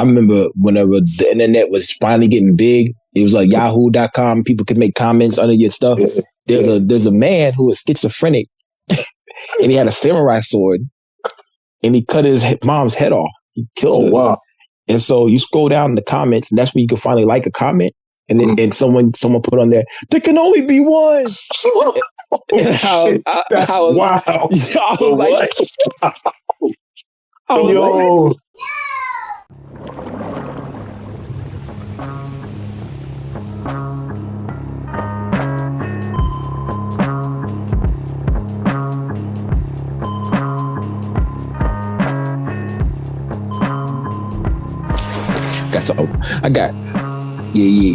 I remember whenever the internet was finally getting big, it was like yahoo.com. People could make comments under your stuff. There's a man who was schizophrenic and he had a samurai sword and he cut his mom's head off. He killed her. Wow. And so you scroll down in the comments and that's where you can finally like a comment. And then and someone put on there, there can only be one. And That's wow. I was like, yo.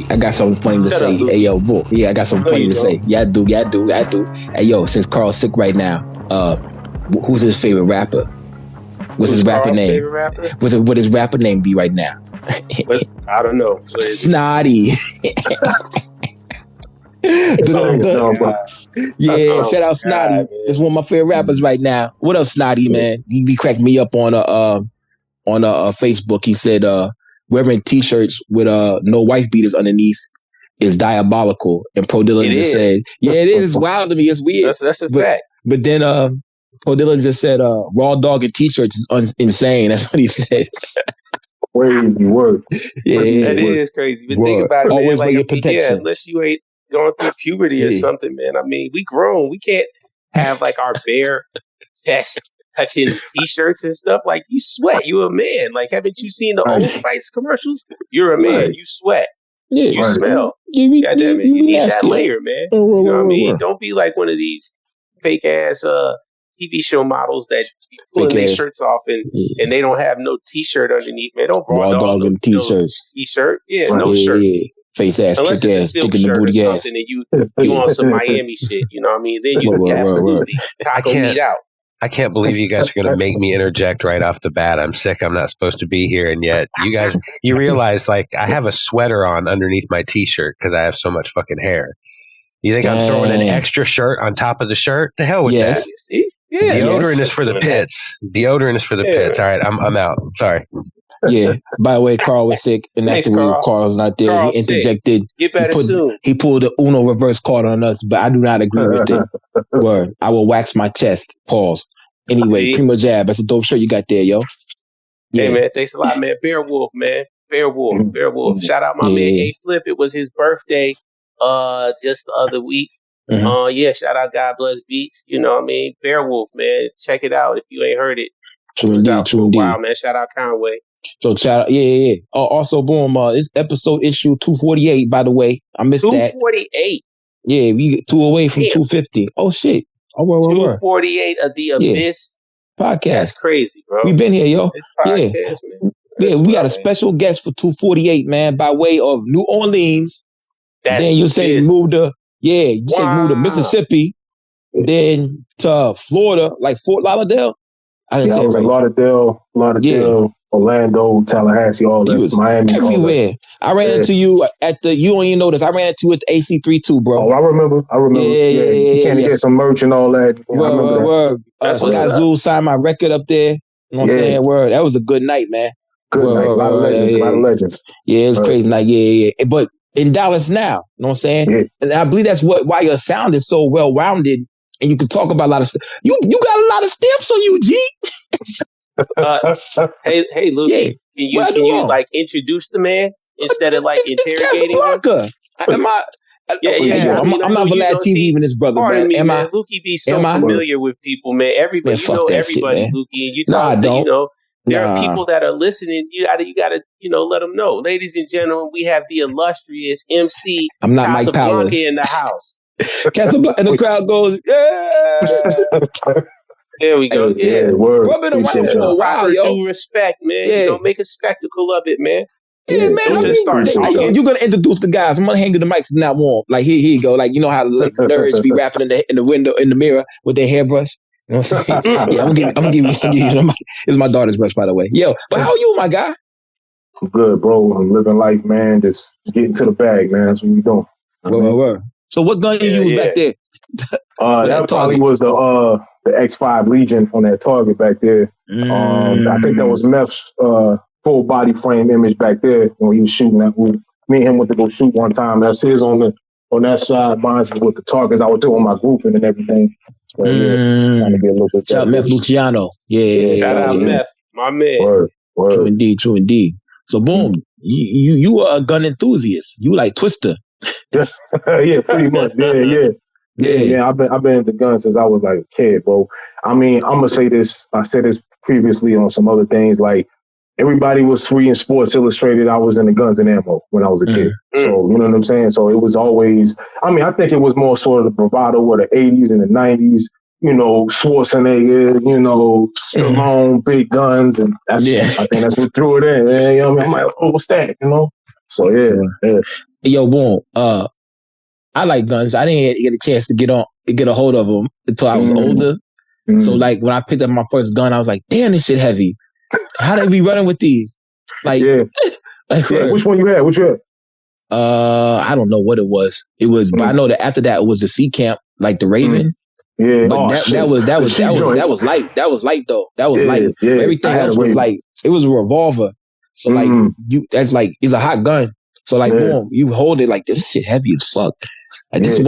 I got something funny to say. Hey, yo, boy. Yeah, I got something funny to say. Yeah, I do. Hey, yo, since Carl's sick right now, who's his favorite rapper? What's his rapper name? What his rapper name be right now? I don't know. Snotty. Shout out Snotty. It's one of my favorite rappers right now. What up, Snotty, man? He cracked me up on Facebook. He said wearing t-shirts with no wife beaters underneath is diabolical. And Pro Dylan just said, yeah, it is. It's wild to me. It's weird. That's a fact. But then Pro Dylan just said raw dog and t-shirts is insane. That's what he said. Crazy word. Yeah, that is crazy. But think about it, man. Always wear your protection. Unless you ain't going through puberty or something, man. I mean, we grown. We can't have like our bare chest touching t-shirts and stuff. Like, you sweat. You're a man. Like, haven't you seen the Old Spice commercials? You're a man. You sweat. Yeah, you smell. You need that layer, man. You know what I mean? Don't be like one of these fake ass TV show models that pulling their shirts off and they don't have no t-shirt underneath, man. Don't raw dog and t-shirts. T-shirt, no shirts. Yeah. Face ass, unless trick ass, dick in the booty ass. And you on some Miami shit, you know what I mean? Then you can absolutely taco meat out. I can't believe you guys are going to make me interject right off the bat. I'm sick. I'm not supposed to be here. And yet you realize, like, I have a sweater on underneath my t-shirt because I have so much fucking hair. You think I'm throwing an extra shirt on top of the shirt? The hell with that. Yeah. Deodorant is for the pits. Deodorant is for the pits. All right, I'm out. Sorry. Yeah. By the way, Carl was sick, and that's the reason Carl's not there. He interjected. Get better soon. He pulled the Uno reverse card on us, but I do not agree with it. Word. I will wax my chest. Pause. Anyway, Primo Jab. That's a dope shirt you got there, yo. Yeah. Hey, man. Thanks a lot, man. Bear Wolf, man. Bear Wolf. Shout out my man A-Flip. It was his birthday just the other week. Shout out God Bless Beats. You know what I mean? Bear Wolf, man. Check it out if you ain't heard it. True indeed. Wow, man. Shout out Conway. So shout out, yeah. Also, boom, it's episode issue 248, by the way. I missed 248? Yeah, we get 2 away from 250. Oh, shit. Oh, where 248 of the Abyss podcast. That's crazy, bro. We been here, yo. Man. Yeah, we got a special guest for 248, man, by way of New Orleans. Then you say move to Mississippi, then to Florida, like Fort Lauderdale. I didn't say it right. Lauderdale, Orlando, Tallahassee, all that, Miami, everywhere. I ran into you at the. You don't even know this. I ran into you at the AC32, bro. Oh, I remember. Yeah. You came to get some merch and all that. Word. Scott Zool signed my record up there. You know what I'm saying? Word. That was a good night, man. Good night. A lot of legends. Yeah, it was crazy night. Yeah. But in Dallas now, you know what I'm saying? Yeah. And I believe that's why your sound is so well rounded. And you can talk about a lot of stuff. You got a lot of stamps on you, G. Hey, Luke. Yeah. Can you like introduce the man instead of like interrogating him? Am I? I'm not Vlad TV even his brother, man. Me, man. Lukey be so familiar with people, man. Everybody, you know everybody, shit, Lukey. And you talk to, there are people that are listening. You gotta, let them know. Ladies and gentlemen, we have the illustrious MC I'm not Mike Powers in the house. Casablanca, and the crowd goes, yeah. There we go. Yeah. We've been around for a while, yo. Due respect, man. Yeah. Make a spectacle of it, man. Yeah, man. Don't just start. You're gonna introduce the guys. I'm gonna hand you the mic from now on. Like here you go. Like you know how like nerds be rapping in the window in the mirror with their hairbrush. You know what I'm saying? Yeah, I'm gonna give you the mic. This is my daughter's brush, by the way. Yo, but how are you, my guy? I'm good, bro. I'm living life, man. Just getting to the bag, man. That's what we doing. Word. So what gun you use back there? That probably was the X5 Legion on that target back there. I think that was Meth's full body frame image back there when he was shooting that. Me and him went to go shoot one time. That's his on that side. Mine's is with the targets I was doing my grouping and everything. So trying to get a little bit better. Shout out Meth Luciano. Yeah. Shout out Meth, my man. Word. True indeed. So boom, you are a gun enthusiast. You like Twister. Yeah, pretty much. Yeah. I've been into guns since I was like a kid, bro. I mean, I'm gonna say this. I said this previously on some other things. Like everybody was free in Sports Illustrated. I was in the guns and ammo when I was a kid. So you know what I'm saying. So it was always. I mean, I think it was more sort of the bravado of the '80s and the '90s. You know, Schwarzenegger. You know, Stallone, big guns, and I think that's what threw it in. Man. You know, I'm like, oh, what's that? You know. So yeah. Yo, boom. I like guns. I didn't get a chance to get a hold of them until I was older. So like when I picked up my first gun, I was like, damn, this shit heavy. How they be running with these? Like, which one you had? Which you had? I don't know what it was. But I know that after that it was the C Camp, like the Raven. Yeah, but that was light. That was light though. That was light. Yeah. But everything else was like it was a revolver. So like that's like it's a hot gun. So like boom, you hold it like this shit heavy as fuck. Like, this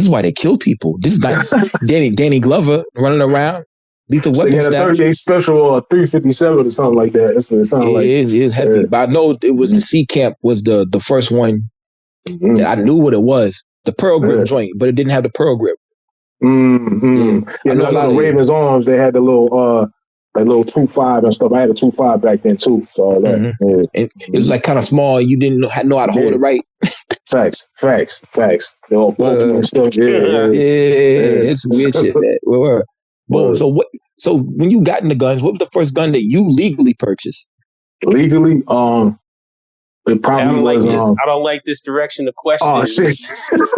is why they kill people. This is like Danny Glover running around, lethal weapon style. 38 special or 357 or something like that. That's what it sounds like. It is heavy. Yeah. But I know it was the C Camp was the first one that I knew what it was. The Pearl Grip joint, but it didn't have the Pearl Grip. Yeah, I know a lot of Ravens Arms. They had the little 2.5 and stuff. I had a 2.5 back then too. So and it was like kind of small. You didn't know how to hold it right. Facts. They're all bulky and stuff. Yeah, it's weird shit, man. Boom. So when you got into guns, what was the first gun that you legally purchased? Legally, it probably was. I don't like this direction of question. Oh shit!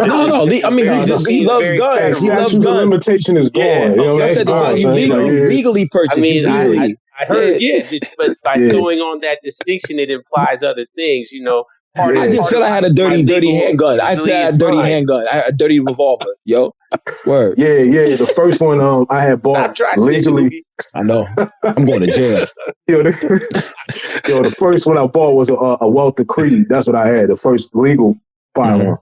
No. I mean, he loves guns. He loves guns. The limitation is gone. Yeah. You know, I said the gun you legally purchased. I mean, I heard, but by going on that distinction, it implies other things. You know. I just said I had a dirty handgun. I said I had a dirty handgun. I had a dirty revolver. Yo, word. Yeah. The first one I had bought legally. I know. I'm going to jail. The first one I bought was a Walter Creed. That's what I had. The first legal firearm.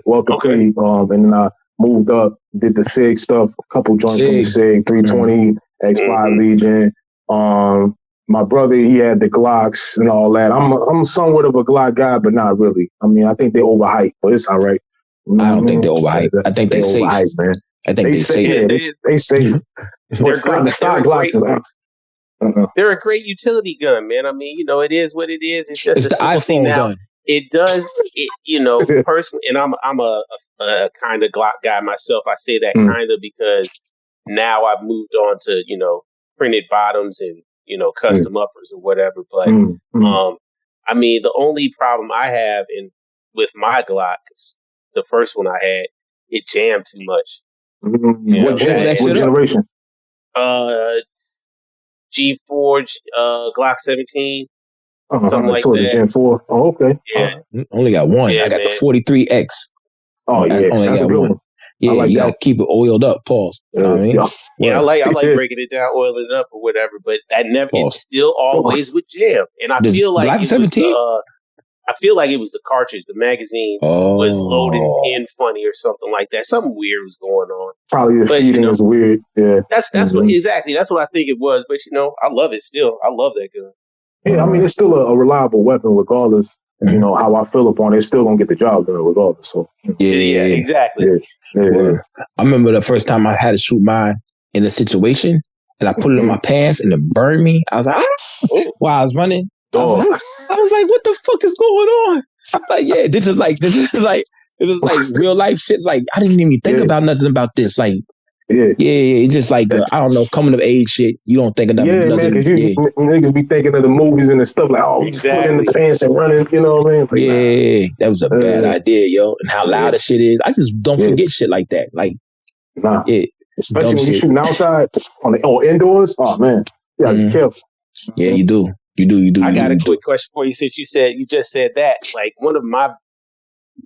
Walter Creed. And then I moved up, did the SIG stuff. A couple joints from the SIG, 320, X5 Legion. My brother, he had the Glocks and all that. I'm somewhat of a Glock guy, but not really. I mean, I think they're overhyped, but it's all right. I don't think they're overhyped. I think they're safe. Man. I think they safe. Yeah, they safe. The stock Glocks is they're a great utility gun, man. I mean, you know, it is what it is. It's just it's the iPhone gun. It does, personally, and I'm a kind of Glock guy myself. I say that kind of because now I've moved on to, printed bottoms and, custom uppers or whatever. But, I mean, the only problem I have with my Glock, the first one I had, it jammed too much. What generation? G4, Glock 17. Something like so that. Gen 4. Oh, okay. Yeah. Only got one. Yeah, I got the 43X. Oh, yeah. Only That's got a good one. Yeah, like you gotta keep it oiled up. Pause. You know what I mean? Yeah, I like breaking it down, oiling it up or whatever. But that never. It still always would jam, and I feel like Glock 17. I feel like it was the cartridge. The magazine was loaded in funny or something like that. Something weird was going on. Probably the feeding was weird. Yeah, that's what exactly. That's what I think it was. But I love it still. I love that gun. Yeah, I mean it's still a reliable weapon, regardless. How I feel upon it. It's still gonna get the job done, regardless. So yeah, exactly. Yeah. I remember the first time I had to shoot mine in a situation, and I put it in my pants, and it burned me. I was like, while I was running. I was like, what the fuck is going on? Like, yeah, this is like real life shit. Like, I didn't even think about nothing about this. Like, it's just like I don't know, coming of age shit. You don't think of nothing. Yeah, man, because niggas be thinking of the movies and the stuff like, we just put in the pants and running. You know what I mean? Like, that was a bad idea, yo. And how loud the shit is. I just don't forget shit like that. Like, especially when you're shooting outside or indoors. Oh man, you gotta be careful. Yeah, you do. I got a quick question for you since you just said that. Like one of my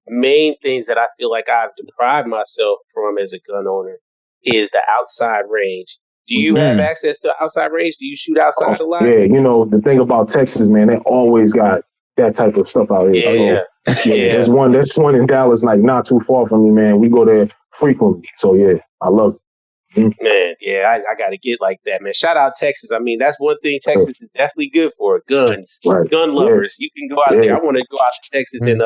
main things that I feel like I've deprived myself from as a gun owner is the outside range. Do you have access to outside range? Do you shoot outside a lot? Yeah, you know, the thing about Texas, man, they always got that type of stuff out here. Yeah. There's one in Dallas, like not too far from me, man. We go there frequently. So yeah, I love it. Man, yeah, I got to get like that, man. Shout out Texas. I mean, that's one thing Texas is definitely good for. Guns, gun lovers. You can go out there. I want to go out to Texas and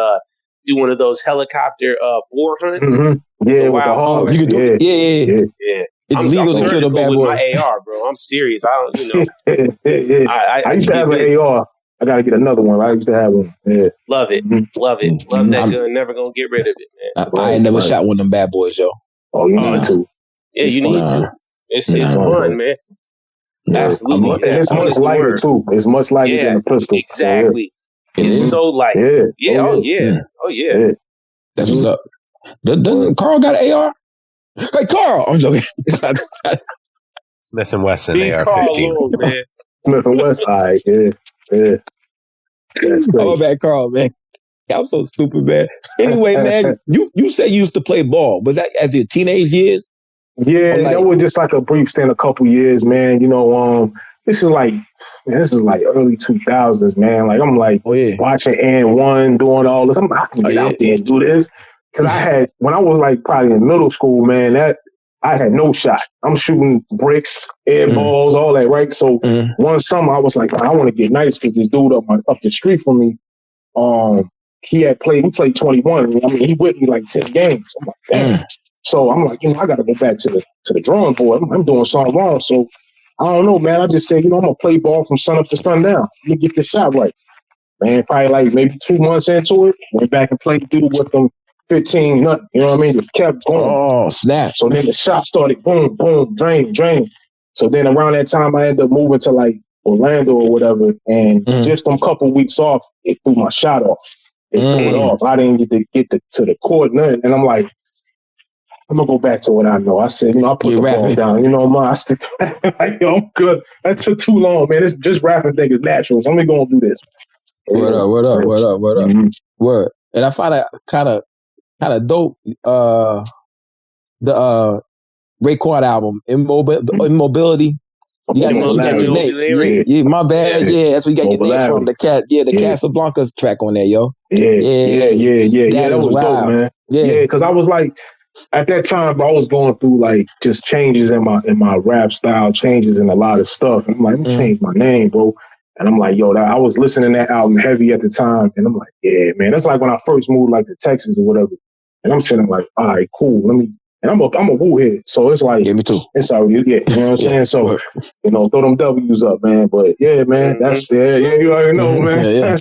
do one of those helicopter boar hunts. Yeah, with the hogs. You can do it. Yeah. It's legal to kill the bad with boys. my AR, bro. I'm serious. I don't, you know. I used to have an AR. I got to get another one. I used to have one. Yeah. Love it. Love it. Love that gun. Never going to get rid of it, man. I ain't never shot one of them bad boys, yo. Oh, you need to. Yeah, you need to. It's fun, man. Absolutely. And it's much lighter, too. It's much lighter than a pistol. Exactly. So, it's so light. Yeah. Oh, yeah. That's what's up. Doesn't Carl got an AR? Hey, Carl! I'm joking. Smith & Wesson, AR-15. Smith & Wesson, all right, yeah. That's great. Oh, man, Carl, man. I'm so stupid, man. Anyway, man, you said you used to play ball. Was that as your teenage years? Yeah, that was just like a brief stint, a couple years, man. You know, this is like early 2000s, man. Like I'm like watching And1, doing all this. I can get out there and do this. Because when I was like probably in middle school, man, I had no shot. I'm shooting bricks, air balls, all that, right? So one summer I was like, I want to get nice because this dude up the street from me, we played 21. I mean, he whipped me like 10 games. I'm like, damn. So I'm like, I got to go back to the drawing board. I'm doing something wrong. So I don't know, man. I just said, I'm going to play ball from sun up to sundown. Let me get this shot right. Man, probably like maybe 2 months into it, went back and played dude with them 15 nothing. You know what I mean? Just kept going. Oh, snap. So then the shot started boom, boom, draining. So then around that time, I ended up moving to like Orlando or whatever. And just a couple weeks off, it threw my shot off. It threw it off. I didn't get to the court, nothing. And I'm like, I'm going to go back to what I know. I said, I put the ball down. I stick like, I'm good. That took too long, man. This rapping thing is natural. So I'm going to do this. Word up. Word. And I find it kind of dope. The Raekwon album, Immobility. You got your name. Yeah, my bad. Yeah, that's where you got your name from. The Casablanca's track on there, yo. Yeah. That was dope, man. Yeah, because I was like, at that time, I was going through like just changes in my rap style, changes in a lot of stuff. And I'm like, I'm gonna change my name, bro. And I'm like, I was listening to that album heavy at the time. And I'm like, yeah, man. That's like when I first moved like to Texas or whatever. And I'm sitting like, all right, cool. And I'm a Woo head. So it's like, me too. It's already, you know what I'm saying? So, throw them W's up, man. But yeah, man, you already know, man.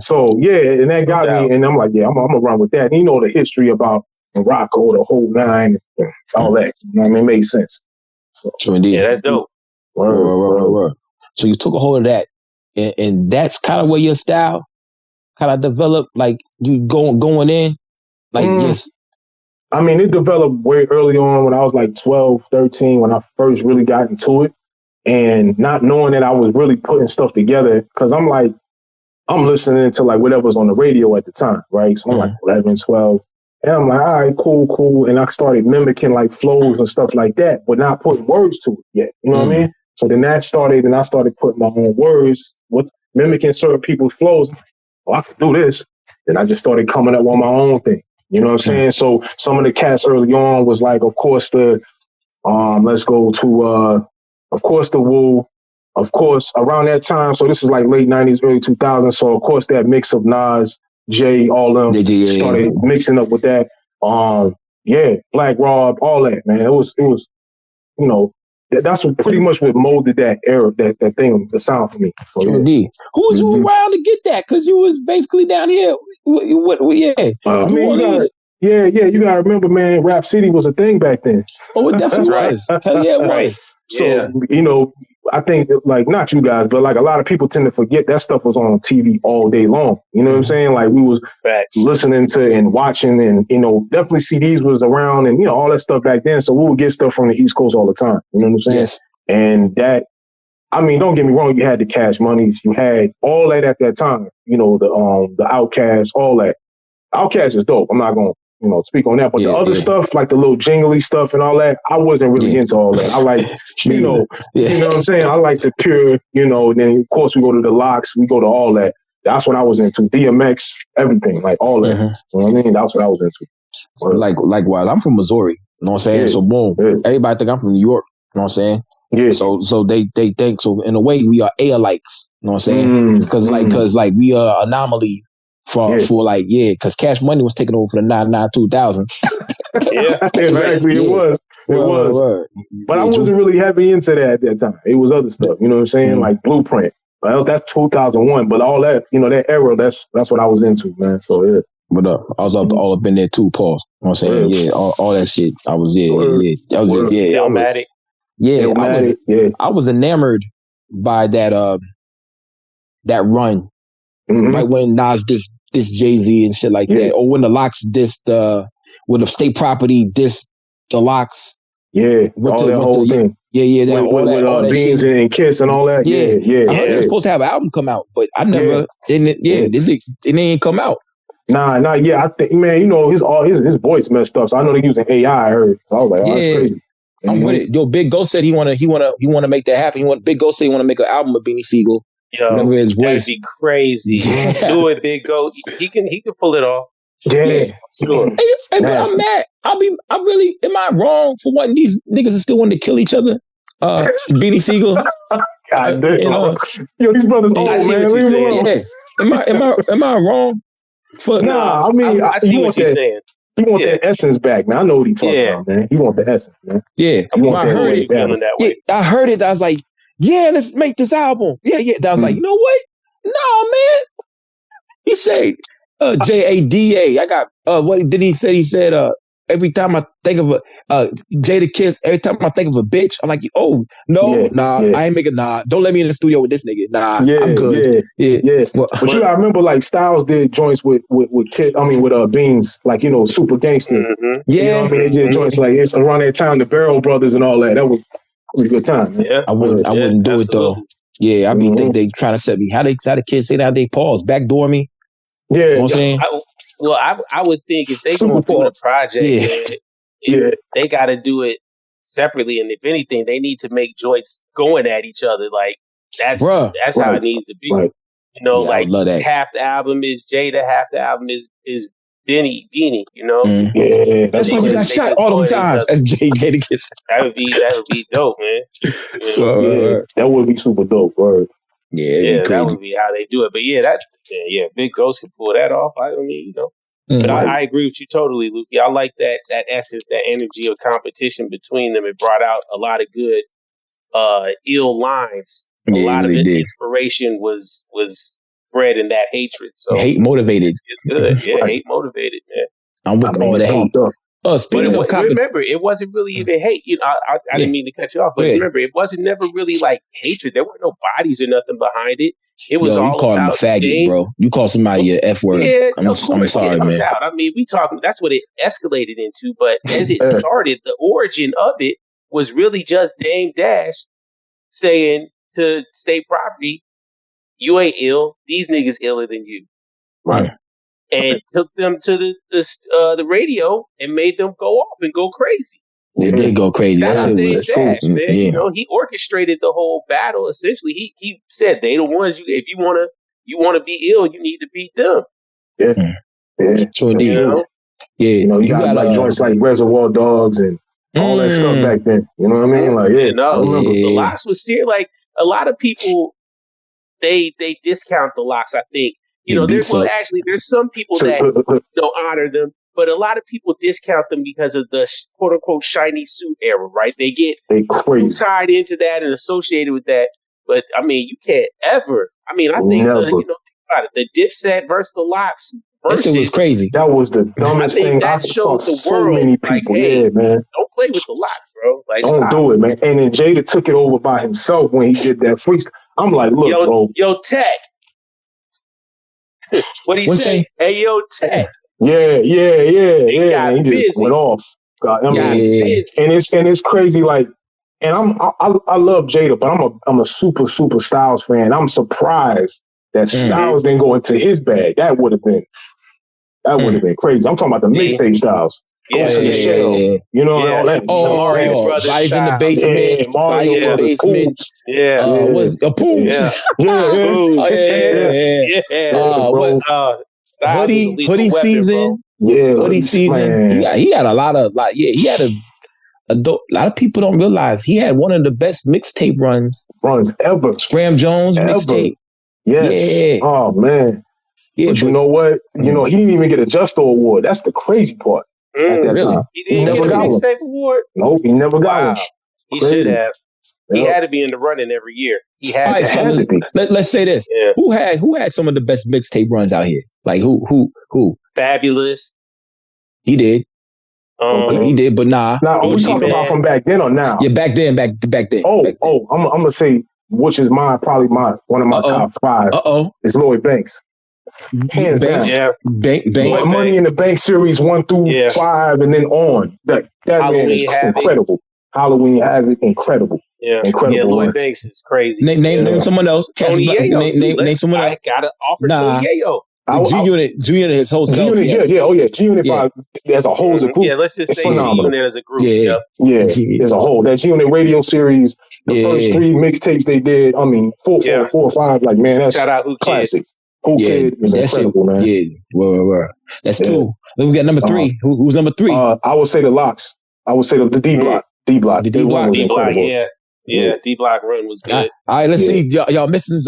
So and that got me. And I'm like, I'm going to run with that. And the history about Morocco, the whole nine, and all that. You know what I mean? It made sense. So indeed. Yeah, that's dope. Word. So you took a hold of that. And that's kind of where your style kind of developed, like you going in, like just. I mean, it developed way early on when I was like 12, 13, when I first really got into it. And not knowing that I was really putting stuff together, because I'm listening to like whatever's on the radio at the time, right? So I'm like 11, 12. And I'm like, all right, cool. And I started mimicking like flows and stuff like that, but not putting words to it yet. You know what I mean? So then that started, and I started putting my own words with mimicking certain people's flows. I'm like, I can do this. Then I just started coming up on my own thing. You know what I'm saying? So some of the cats early on was like, of course, let's go to, of course, the Woo. Of course, around that time, so this is like late 90s, early 2000s. So, of course, that mix of Nas, Jay, all them started mixing up with that. Black Rob, all that, man. It was, that's what pretty much what molded that era, that thing, the sound for me. So, indeed. Who was you around to get that? Because you was basically down here. You gotta remember, man, Rap City was a thing back then. Oh, it definitely was. Hell yeah, it was. So, I think like not you guys, but like a lot of people tend to forget that stuff was on TV all day long. You know what I'm saying? Like we was listening to and watching, and definitely CDs was around, and all that stuff back then. So we would get stuff from the East Coast all the time. You know what I'm saying? Yes. And that, I mean, don't get me wrong, you had the Cash Moneys, you had all that at that time. The Outkast, all that. Outkast is dope. I'm not gonna speak on that. But the other stuff, like the little jingly stuff and all that, I wasn't really into all that. I like, you know what I'm saying? I like the pure, and then of course we go to the locks, we go to all that. That's what I was into. DMX, everything, like all that. You know what I mean? That's what I was into. Likewise, I'm from Missouri. You know what I'm saying? So boom, everybody think I'm from New York. You know what I'm saying? Yeah. So they think so. In a way, we are alikes. You know what I'm saying? Because we are anomaly for because Cash Money was taking over for the 99 2000. Yeah, exactly. Right? It was. But I wasn't really heavy into that at that time. It was other stuff. You know what I'm saying? Like Blueprint. That's 2001. But all that, that era, that's what I was into, man. So yeah. But I was all up in there too, Paul. You know what I'm saying? Yeah, all that shit. I was I was enamored by that run. Right when Nas dissed Jay-Z and shit like that. Or when the Locks dissed when the State Property dissed the Locks. Yeah, with the whole thing. With Beans and Kiss and all that. Yeah. I heard they were supposed to have an album come out, but I never it ain't come out. Nah, I think, man, his voice messed up. So I know they're using AI. I heard. So I was like, that's crazy. I'm with it. Yo, Big Ghost said he wanna make that happen. Big Ghost said he wanna make an album with Beanie Siegel. Yo, that'd be crazy. Do it, Big Ghost. He can pull it off. Yeah, sure. Hey, but I'm mad. Am I wrong for wanting these niggas to still want to kill each other? Beanie Siegel. God damn. Yo, these brothers old, man. Yeah. Am I wrong? Nah, I mean, I see what you're saying. He want that essence back, man. I know what he talking about, man. He want the essence, man. Yeah. I heard it. I heard it. I was like, yeah, let's make this album. Yeah. I was like, you know what? No, man. He said, Jada. I got what did he say? He said, every time I think of a Jada Kiss, every time I think of a bitch, I'm like, oh no, I ain't making don't let me in the studio with this nigga. Nah, I'm good. Yeah. But you gotta remember, like Styles did joints with Kiss. I mean, with Beans, like Super Gangster. Yeah, you know what I mean, they did joints like it's around that time, the Barrel Brothers and all that. That was a good time. Man. Yeah, I wouldn't do it though. Yeah, I mean, think they trying to set me. How the kids say that they pause, backdoor me. Yeah, you know what I'm saying. I would think if they gonna do the project, they got to do it separately. And if anything, they need to make joints going at each other. Like that's how it needs to be. Right. Like half the album is Jada, half the album is Beanie. Yeah, that's why you got shot all them times as Jada Kiss. That would be dope, man. That would be super dope. Word. Yeah, that would be how they do it. But Big Ghost can pull that off. I mean, But I agree with you totally, Lukey. I like that essence, that energy of competition between them. It brought out a lot of good, ill lines. A lot of the inspiration was bred in that hatred. So hate motivated. It's good. Yeah, hate motivated, man. I'm with all the hate. Speaking of remember, it wasn't really even hate. I didn't mean to cut you off, but remember, it wasn't never really like hatred. There were no bodies or nothing behind it. It was all you called him a faggot, bro. You call somebody an F word. Yeah, I'm sorry, man. I mean, we talking. That's what it escalated into. But as it started, the origin of it was really just Dame Dash saying to State Property, "You ain't ill. These niggas iller than you." Right. And took them to the radio and made them go off and go crazy. They did go crazy. That's Dame Dash, man. Yeah. He orchestrated the whole battle. Essentially, he said they the ones if you wanna be ill, you need to beat them. Yeah. So indeed. Yeah. You got like joints like Reservoir Dogs and all that stuff back then. You know what I mean? Like the Locks was still like a lot of people. They discount the Locks. I think. There's some people that honor them, but a lot of people discount them because of the quote unquote shiny suit era, right? They get tied into that and associated with that. But I mean, you can't ever. I mean, I think think about it. The Dipset versus the Locks. That shit was crazy. That was the dumbest thing. I saw so many people. Man. Don't play with the Locks, bro. Like, don't do it, man. And then Jada took it over by himself when he did that freestyle. I'm like, look, bro. Yo, Tech. What do you say? Hey, yo, Tech. Yeah. He just went off. God, I mean, and it's crazy. Like, and I love Jada, but I'm a super Styles fan. I'm surprised that Styles didn't go into his bag. That would have been That would have been crazy. I'm talking about the mixtape styles. Ghost in the Shell. You know, all that. Mario Brothers. Bodies in the basement. Yeah, Mario in the basement. What's a Poops? Hoodie season. Yeah, hoodie season. He had a lot of he had a lot of people don't realize he had one of the best mixtape runs ever. Scram Jones mixtape. Yes. Yeah. Oh man. Yeah, but you know what? You know, he didn't even get a Justo Award. That's the crazy part. At that time. He never got a mixtape award? Nope, he never got one. He should have. He had to be in the running every year. He had to be. Let's say this. Yeah. Who had some of the best mixtape runs out here? Like who? Fabulous. He did. He did, but nah. Now, are we talking about from back then or now? Yeah, back then. I'm gonna say which is probably one of my top 5. It's Lloyd Banks. Hands down. Yeah. Banks. Money in the Bank series 1 through 5 and then on. That man is incredible. Halloween Havoc, incredible. Yeah. Incredible. Yeah, Lloyd Banks is crazy. Name someone else. Tony Yayo. Name someone else. I gotta offer Tony Yayo. G-Unit, his whole self. G-Unit as a whole, as a group. Yeah, let's just say G-Unit as a group. Yeah, as a whole. That G-Unit radio series, the first 3 mixtapes they did, I mean, 4 or 5, like, man, that's classic. Who Kid is incredible, man. Yeah, well. That's 2. Then we got number 3. Who's number 3? I would say the Locks. I would say the D-Block. D-Block. The D-Block. Yeah, D-Block run was good. All right, let's see. Y'all missing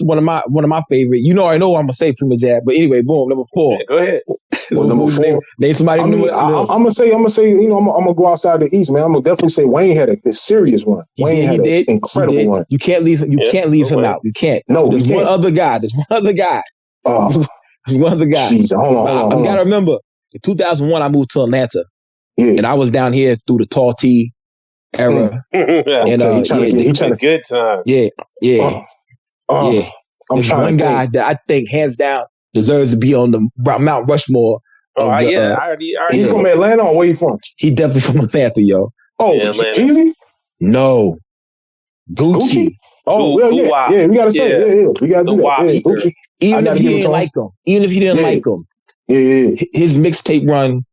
one of my favorite. You know, I know what I'm gonna say from the jab. But anyway, boom, number 4. Yeah, go ahead. Number 4. Name somebody. I'm gonna say. You know, I'm gonna go outside the East, man. I'm gonna definitely say Wayne had a serious one. Wayne had an incredible one. You can't leave. Can't leave him out. You can't. No, there's one other guy. There's one other guy. Jeez, hold on. I gotta remember. In 2001, I moved to Atlanta, and I was down here through the Tall T era. And good time. Yeah. There's one guy that I think hands down deserves to be on the Mount Rushmore. He's from Atlanta, or where you from? He definitely from Atlanta, yo. Oh, Jeezy? No, Gucci. Oh, well, yeah. We gotta say, we gotta do that. Gucci. Even if you didn't like him, his mixtape run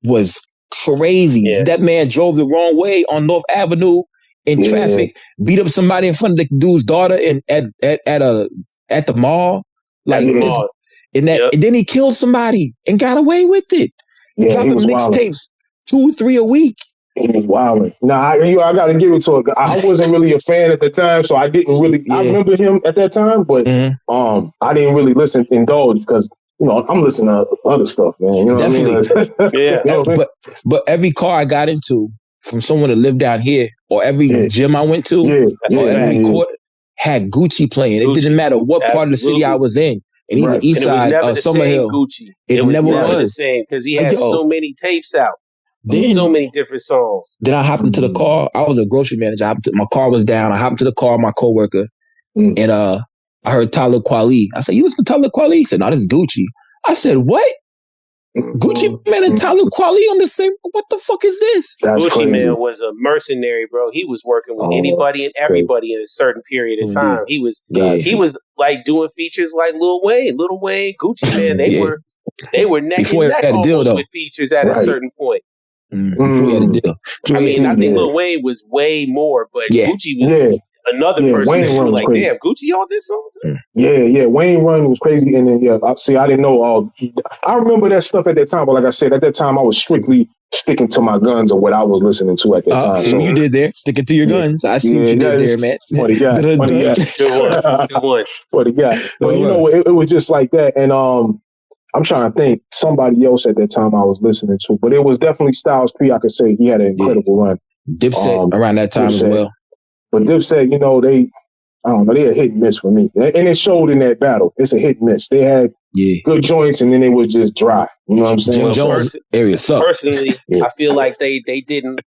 was crazy. Yeah. That man drove the wrong way on North Avenue in traffic, beat up somebody in front of the dude's daughter at the mall. And then he killed somebody and got away with it. Yeah, dropping mixtapes 2-3 a week. He was wilding. I got to give it to him. I wasn't really a fan at the time, so I didn't really. I remember him at that time, but I didn't really indulge because I'm listening to other stuff, man. You know Definitely. what I mean? But every car I got into from someone that lived down here, or every gym I went to, or every court had Gucci playing. It didn't matter what part of the city I was in. And he's the east side of Summerhill. Gucci. It never was the same because he had so many tapes out. So many different songs. Then I hopped into the car. I was a grocery manager. My car was down. I hopped into the car, my coworker, and I heard Talib Kweli. I said, "You listen to Talib Kweli?" He said, "No, this is Gucci." I said, "What? Gucci Man and Talib Kweli on the same? What the fuck is this?" That's Gucci crazy. Man was a mercenary, bro. He was working with anybody and everybody in a certain period of time. He was like doing features like Lil Wayne, Gucci Man. They were neck and neck almost with features at a certain point. Before he had a deal. I think Lil Wayne was way more, but Gucci was another person that was like, damn, Gucci on this song? Yeah. Wayne run was crazy. And then, I didn't know. I remember that stuff at that time, but like I said, at that time, I was strictly sticking to my guns or what I was listening to at that time. See what you did there, sticking to your guns. I see what you did there, man. What he got. Good one. What he got. But, it was just like that. And, I'm trying to think somebody else at that time I was listening to, but it was definitely Styles P. I could say he had an incredible run. Dipset around that time as well. But Dipset, they a hit and miss for me. And it showed in that battle. It's a hit and miss. They had good joints and then they were just dry. You know what I'm saying? Jim Jones area sucked. Personally, I feel like they didn't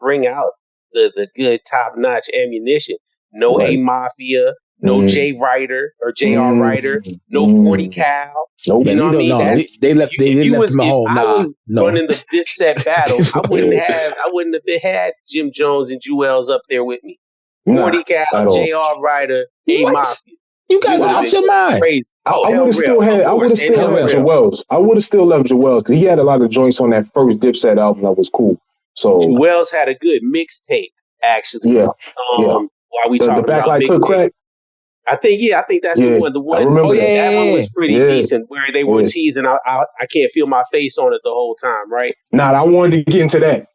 bring out the good top notch ammunition. No A Mafia. No J Ryder or JR Ryder, no 40 Cal. Nope. You know what I mean? No, they left him at home. I was running the Dipset battle, I wouldn't have had Jim Jones and Jewels up there with me. 40 Cal, JR Ryder, A Mafia. You guys are out your mind. Crazy. I would have still had Joel's. I would have still loved Joel's because he had a lot of joints on that first Dipset album that was cool. So Joel's had a good mixtape, actually. Yeah. While we talking the about Backlight Crack. I think that's the one. The one. I remember that one was pretty decent, where they were teasing. I can't feel my face on it the whole time, right? Nah, I wanted to get into that.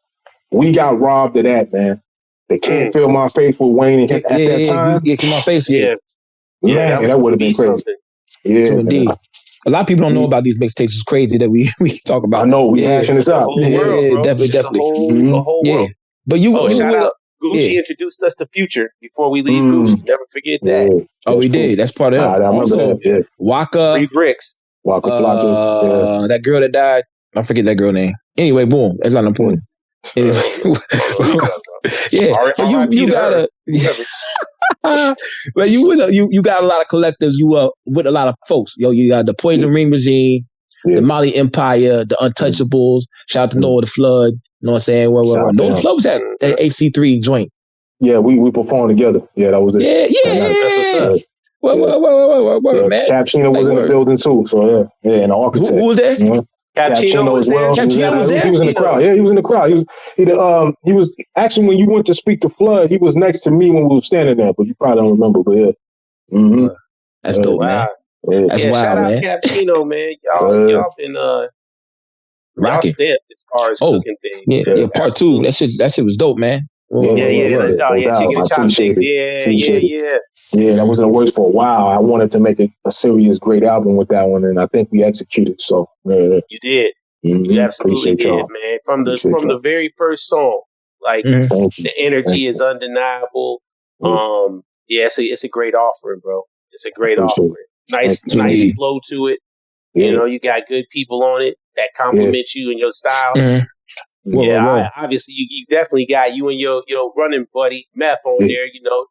We got robbed of that, man. They can't feel my face with Wayne and him at that time. Yeah, my face. Man, that would have been crazy. Yeah, indeed. A lot of people don't know about these mixtapes. It's crazy that we talk about. I know we hashing this out. Definitely. The whole world. But shout out. Gucci introduced us to Future before we leave Gucci. Never forget that. Oh, he did. That's part of it. I remember that. Waka. Free Bricks. Waka Flocka. That girl that died. I forget that girl name. Anyway, boom. That's not important. Anyway. You gotta. But you got a lot of collectives. You with a lot of folks. You got the Poison Ring Regime, the Mali Empire, the Untouchables. Shout out to Noah the Flood. You know what I'm saying? Noah the Flood was at that AC3 joint. Yeah, we performed together. Yeah, that was it. Yeah. Word, man. Cappuccino was in the building too. So yeah, and the architect. Who was there? Cappuccino as well. Cappuccino was there. He was in the crowd. Yeah, he was in the crowd. He was actually, when you went to speak to Flood, he was next to me when we were standing there. But you probably don't remember. But yeah, that's dope, man. That's wild, shout man. Out Cappuccino, man. Y'all been rocking as far as cooking things. Yeah, part 2. That shit was dope, man. Chicken and chopsticks. Yeah, that was in the works for a while. I wanted to make a serious, great album with that one, and I think we executed. So you did. You absolutely did, man. From the very first song, like the energy is undeniable. It's a great offering, bro. It's a great offering. Nice flow to it. You know, you got good people on it that compliment you and your style. Obviously, you definitely got you and your running buddy Meth on there. You know,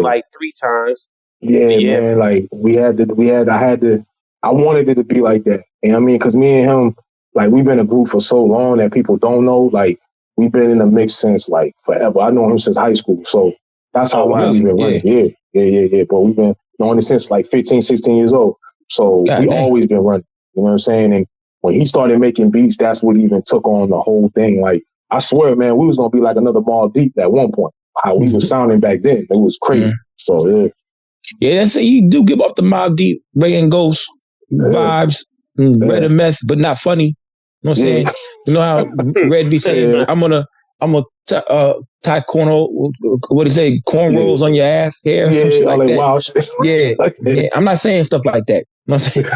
like 3 times. Man. Like I wanted it to be like that. You know what I mean? Because me and him, like, we've been a group for so long that people don't know. Like, we've been in the mix since like forever. I know him since high school, so that's how we've been running. Yeah. But we've been knowing it since like 15, 16 years old. So always been running. You know what I'm saying? And when he started making beats, that's what even took on the whole thing. Like, I swear, man, we was going to be like another Ball Deep at one point. How we was sounding back then. It was crazy. So, yeah. Yeah, that's it. You do give off the Mobb Deep, Ray and Ghost vibes, Red and Meth, but not funny. You know what I'm saying? You know how Red be saying, I'm gonna tie cornrows on your ass hair or some shit like that. Wild shit. Yeah. I'm not saying stuff like that. I'm not saying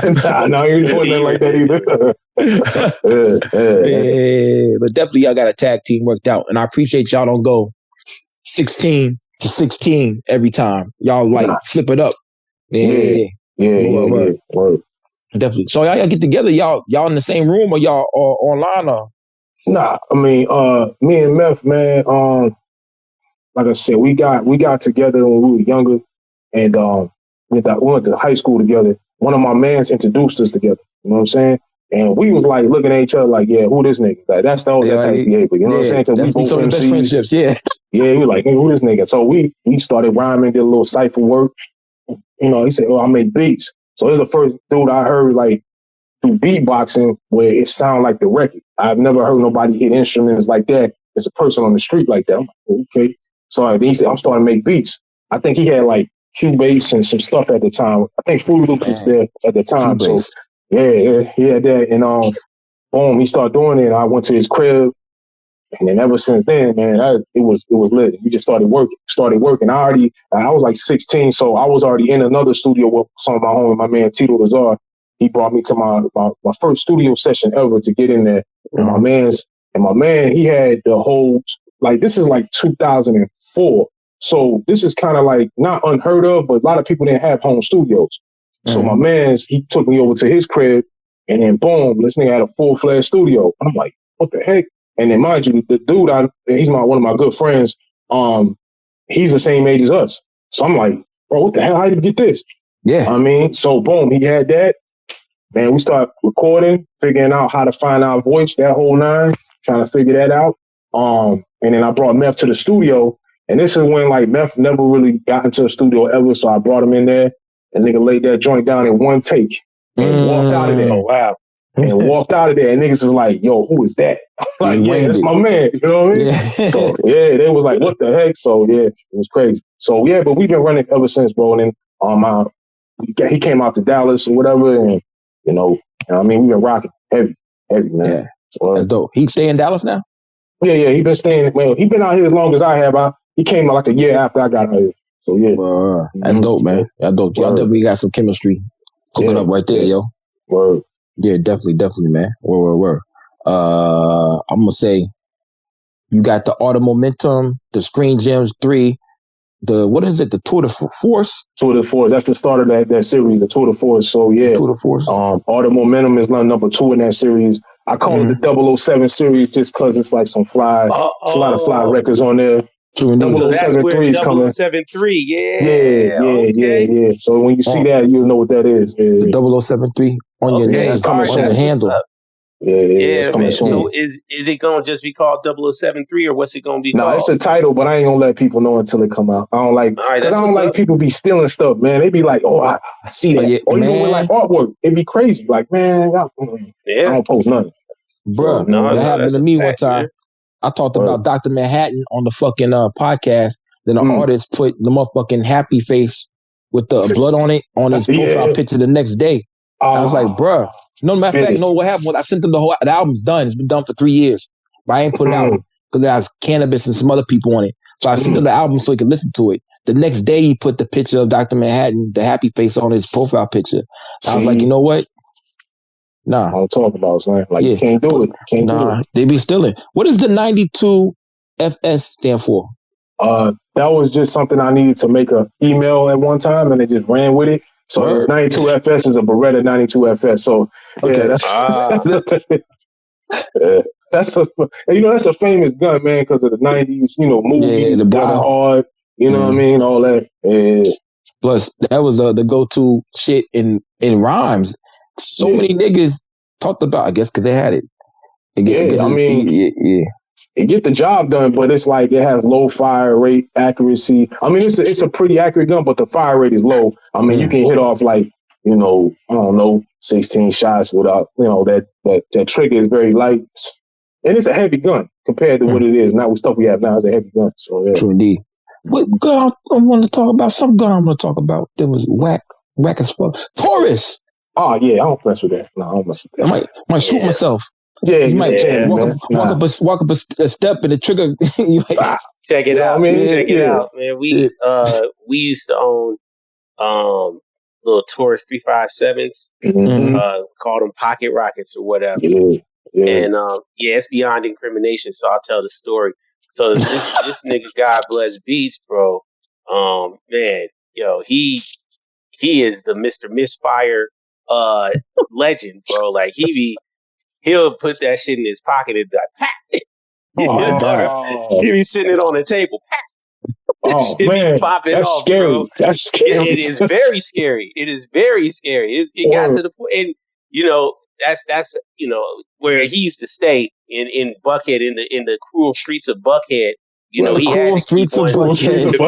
no, you ain't doing nothing like that either. But definitely y'all got a tag team worked out. And I appreciate y'all don't go 16 to 16 every time. Y'all flip it up. Yeah. Definitely. So y'all get together, y'all in the same room or y'all online or? Nah, I mean, me and Meth, man, like I said, we got together when we were younger, and we went to high school together. One of my mans introduced us together. You know what I'm saying? And we was like looking at each other like, yeah, who this nigga? Like, that's that type of behavior. You know what I'm saying? That's we both some of the best friendships. Yeah. Yeah, we were like, hey, who this nigga? So we started rhyming, did a little cipher work. You know, he said, I make beats. So this is the first dude I heard like do beatboxing where it sounded like the record. I've never heard nobody hit instruments like that. It's a person on the street like that. I'm like, okay. So he said, I'm starting to make beats. I think he had like Cubase and some stuff at the time. I think Fruity Loops was there at the time. Cubase. So he had that. And boom, he started doing it. I went to his crib. And then ever since then, man, it was lit. We just started working. I was like 16, so I was already in another studio with some of my homies. My man Tito Lazar, he brought me to my first studio session ever to get in there. And my man, he had the whole, like, this is like 2004. So this is kind of like not unheard of, but a lot of people didn't have home studios. So my man's, he took me over to his crib, and then boom, this nigga had a full-fledged studio. I'm like, what the heck? And then mind you, the dude, he's one of my good friends. He's the same age as us. So I'm like, bro, what the hell? How did you get this? Yeah. I mean, so boom, he had that. Man, we start recording, figuring out how to find our voice, that whole 9, trying to figure that out. And then I brought Meth to the studio, And this is when like Meth never really got into a studio ever, so I brought him in there, and nigga laid that joint down in one take and walked out of there. Oh wow. And walked out of there, and niggas was like, "Yo, who is that?" Like, yeah, that's my man. You know what I mean? Yeah. So yeah, they was like, "What the heck?" So yeah, it was crazy. So yeah, but we've been running ever since, bro. And then he came out to Dallas or whatever, and I mean, we've been rocking heavy, man. Yeah, that's dope. He stay in Dallas now? Yeah, he been staying. Well, he been out here as long as I have. He came out like a year after I got out here. So yeah, that's dope, man. That's dope. Y'all definitely got some chemistry cooking up right there, yo. Word. Yeah, definitely, man. Word. I'm gonna say you got the Auto Momentum, the Screen Gems 3, what is it? The Tour de Force? Tour de Force. That's the start of that series, the Tour de Force. So yeah, Tour de Force. Auto Momentum is number 2 in that series. I call it the 007 series just because it's like some fly. It's a lot of fly records on there. 007 is coming. 073, yeah. So when you see that, you'll know what that is. Yeah. The 073 on your name, on the handle. Yeah, it's coming soon. So is it gonna just be called 073 or what's it gonna be called? No, it's a title, but I ain't gonna let people know until it come out. I don't like people be stealing stuff, man. They be like, "Oh, I see that," or even with like artwork, it'd be crazy. Like, man, I don't post nothing, bro. That happened to me one time. Man. I talked about Dr. Manhattan on the fucking podcast. Then the artist put the motherfucking happy face with the blood on it on his profile picture the next day. I was like, bruh, no matter of fact, what happened was I sent them the album's done. It's been done for 3 years. But I ain't put it out because there was Cannabis and some other people on it. So I sent them the album so he could listen to it. The next day he put the picture of Dr. Manhattan, the happy face on his profile picture. I was like, you know what? Nah. I don't talk about something. Like, you can't do it. Do it. They be stealing. What does the 92 FS stand for? That was just something I needed to make an email at one time, and it just ran with it. So it's 92 FS is a Beretta 92 FS. So that's that's a famous gun, man, because of the 90s, movies, the Die Hard, what I mean, all that. Plus, that was the go-to shit in rhymes. So many niggas talked about, I guess, because they had it. It get the job done, but it's like it has low fire rate accuracy. I mean, it's a pretty accurate gun, but the fire rate is low. I mean, you can hit off like, I don't know, 16 shots without, that trigger is very light. And it's a heavy gun compared to what it is now with stuff we have now. It's a heavy gun. So, yeah. True indeed. What gun I want to talk about? Some gun I want to talk about that was whack as fuck. Taurus! Oh, yeah, I don't mess with that. No, I don't mess with that. I might shoot myself. Yeah, you might walk up a step and the trigger. Check it out. Check it out, man. We used to own little Taurus 357s. Called them pocket rockets or whatever. Yeah. And it's beyond incrimination, so I'll tell the story. So this nigga, God bless Beats, bro. Man, he is the Mr. Misfire legend, bro. Like he'll put that shit in his pocket and be like, pat. Oh, God. He'll be sitting it on the table, pat. Oh, man, that's off, scary. Bro. That's scary. It is very scary. It is very scary. It got to the point, and that's where he used to stay in Buckhead, in the cruel streets of Buckhead. He had to keep one. The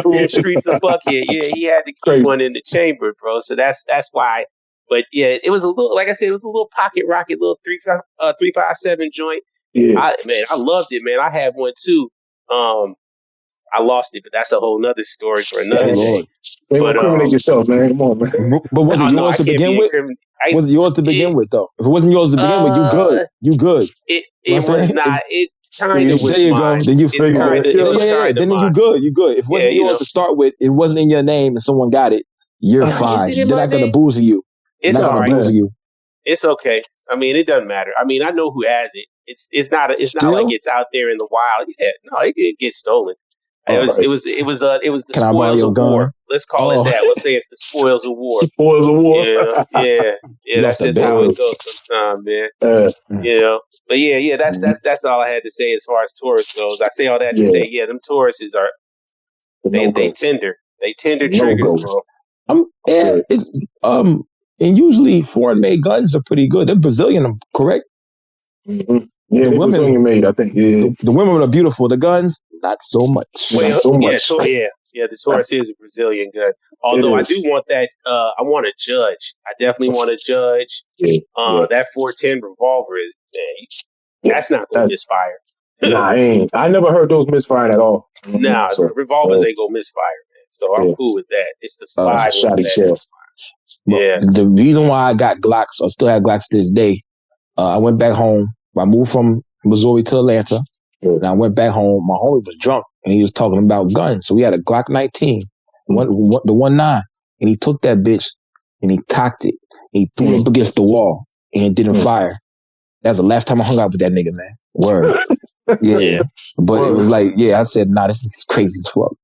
cruel streets of Buckhead. Yeah, he had to keep one in the chamber, bro. So that's why. But yeah, it was a little, like I said, it was a little pocket rocket, little 357 joint. Yeah. I loved it, man. I had one too. I lost it, but that's a whole nother story for another day. Don't incriminate yourself, man. Come on, man. But was it yours to begin with? Was it yours to begin with, though? If it wasn't yours to begin with, you good. You good. It was not. It kind of was there you mine. Go. Then you figure it. Then you good. You good. If it wasn't yours to start with, it wasn't in your name, and someone got it, you're fine. They're not going to booze you. It's all right. It's okay. I mean, it doesn't matter. I mean, I know who has it. It's not like it's out there in the wild. Yeah, no, it gets stolen. It was the spoils of war. Let's call it that. Let's say it's the spoils of war. Spoils of war. Yeah. That's just how it goes sometimes, man. But yeah. That's all I had to say as far as Taurus goes. I say all that to say, them Tauruses are they tender. They tender triggers, bro. It's and usually foreign made guns are pretty good. They're Brazilian, correct? Mm-hmm. Yeah, the women Brazilian made, I think. Yeah. The women are beautiful. The guns, not so much. Well, Not so much. The Taurus is a Brazilian gun. Although I do want that. I want a judge. I definitely want a judge. That 410 revolver is that's not going to misfire. Nah, I never heard those misfiring at all. Nah, revolvers ain't gonna misfire, man. So I'm cool with that. It's the spy shotty shell. Yeah. The reason why I got Glocks, or still have Glocks to this day, I went back home. I moved from Missouri to Atlanta, and I went back home. My homie was drunk, and he was talking about guns. So we had a Glock 19, the 19, and he took that bitch, and he cocked it, and he threw it up against the wall, and it didn't fire. That's the last time I hung out with that nigga, man. Word. Yeah. But it was like, I said, nah, this is crazy as fuck.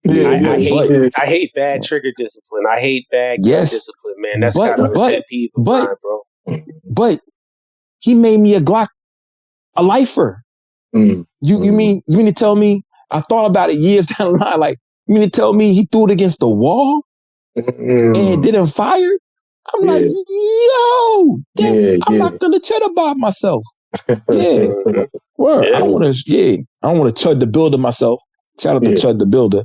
I hate bad trigger discipline. I hate bad gun discipline, man. That's kind of a pet peeve of mine, bro. But he made me a lifer. You mean to tell me, I thought about it years down the line, like, you mean to tell me he threw it against the wall and it didn't fire? I'm like, yo, I'm not gonna chat about myself. Word. I don't want to Chud the Builder myself. Shout out to Chud the Builder.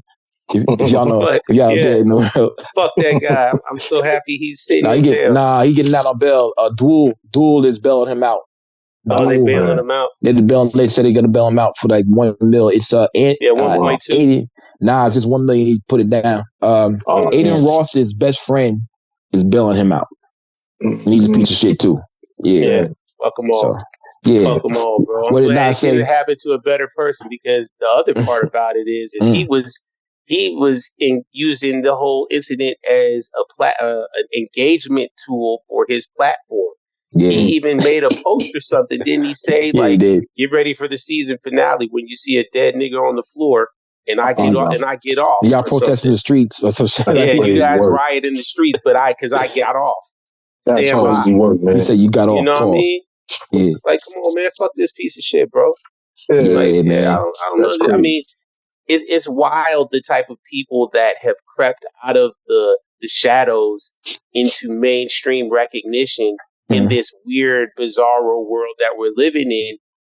If y'all know, if y'all out there in the world. Fuck that guy. I'm so happy he's sitting in jail. He getting out on bail. Duel is bailing him out. They bailing him out? They said they're gonna bail him out for like $1 million. It's 1.2. It's just $1 million. He put it down. Aiden Ross's best friend is bailing him out. And he's a piece of shit too. Yeah. Fuck them all. Fuck them all, bro. I'm glad it happened to a better person, because the other part about it is he was using the whole incident as an engagement tool for his platform. Yeah. He even made a post or something, didn't he say? Like, he did. Get ready for the season finale when you see a dead nigga on the floor. And I get off. Y'all protest in the streets or some shit. Yeah, you guys riot in the streets, but I got off. That's how it work, man. You say you got off. You know what I mean? Yeah. Like, come on, man, fuck this piece of shit, bro. Man. I don't know. Crazy. I mean, it's wild, the type of people that have crept out of the shadows into mainstream recognition in this weird, bizarro world that we're living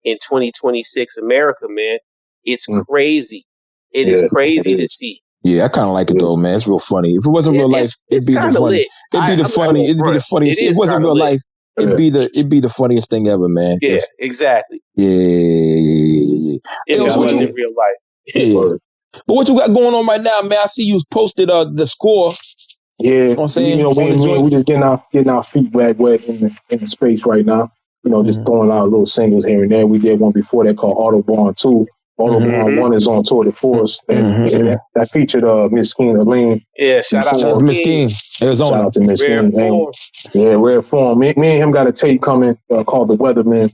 in 2026 America, man. It's crazy. It is crazy to see. Yeah, I kind of like it though, man. It's real funny. If it wasn't real life, it'd be the funny. It'd be the funniest. If it wasn't real life, it'd be the funniest thing ever, man. Yeah, exactly. Yeah. It wasn't real life. Yeah. But what you got going on right now, man? I see you posted the score. Yeah, you know what I'm saying? We just getting our feet wet in the space right now. Just throwing out little singles here and there. We did one before that called Autobahn 2. Autobahn 1 is on tour de force. And that featured Miss Keen Aline. Yeah, shout out to Miss Keen, Arizona. Shout out to Miss Keen. Rare form. Me and him got a tape coming called The Weatherman.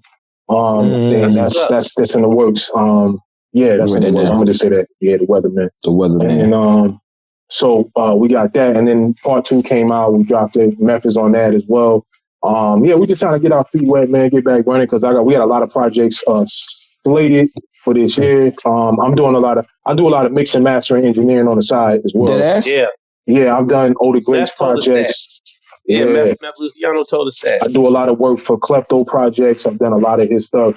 And that's in the works. That's in the works. I'm gonna just say that. Yeah, The Weatherman. The Weatherman. And so we got that, and then part 2 came out. We dropped it. Memphis on that as well. We just trying to get our feet wet, man. Get back running, because we had a lot of projects slated for this year. I do a lot of mix and mastering engineering on the side as well. Yeah, I've done Older Grace projects. Luciano told us that. I do a lot of work for Klepto projects. I've done a lot of his stuff.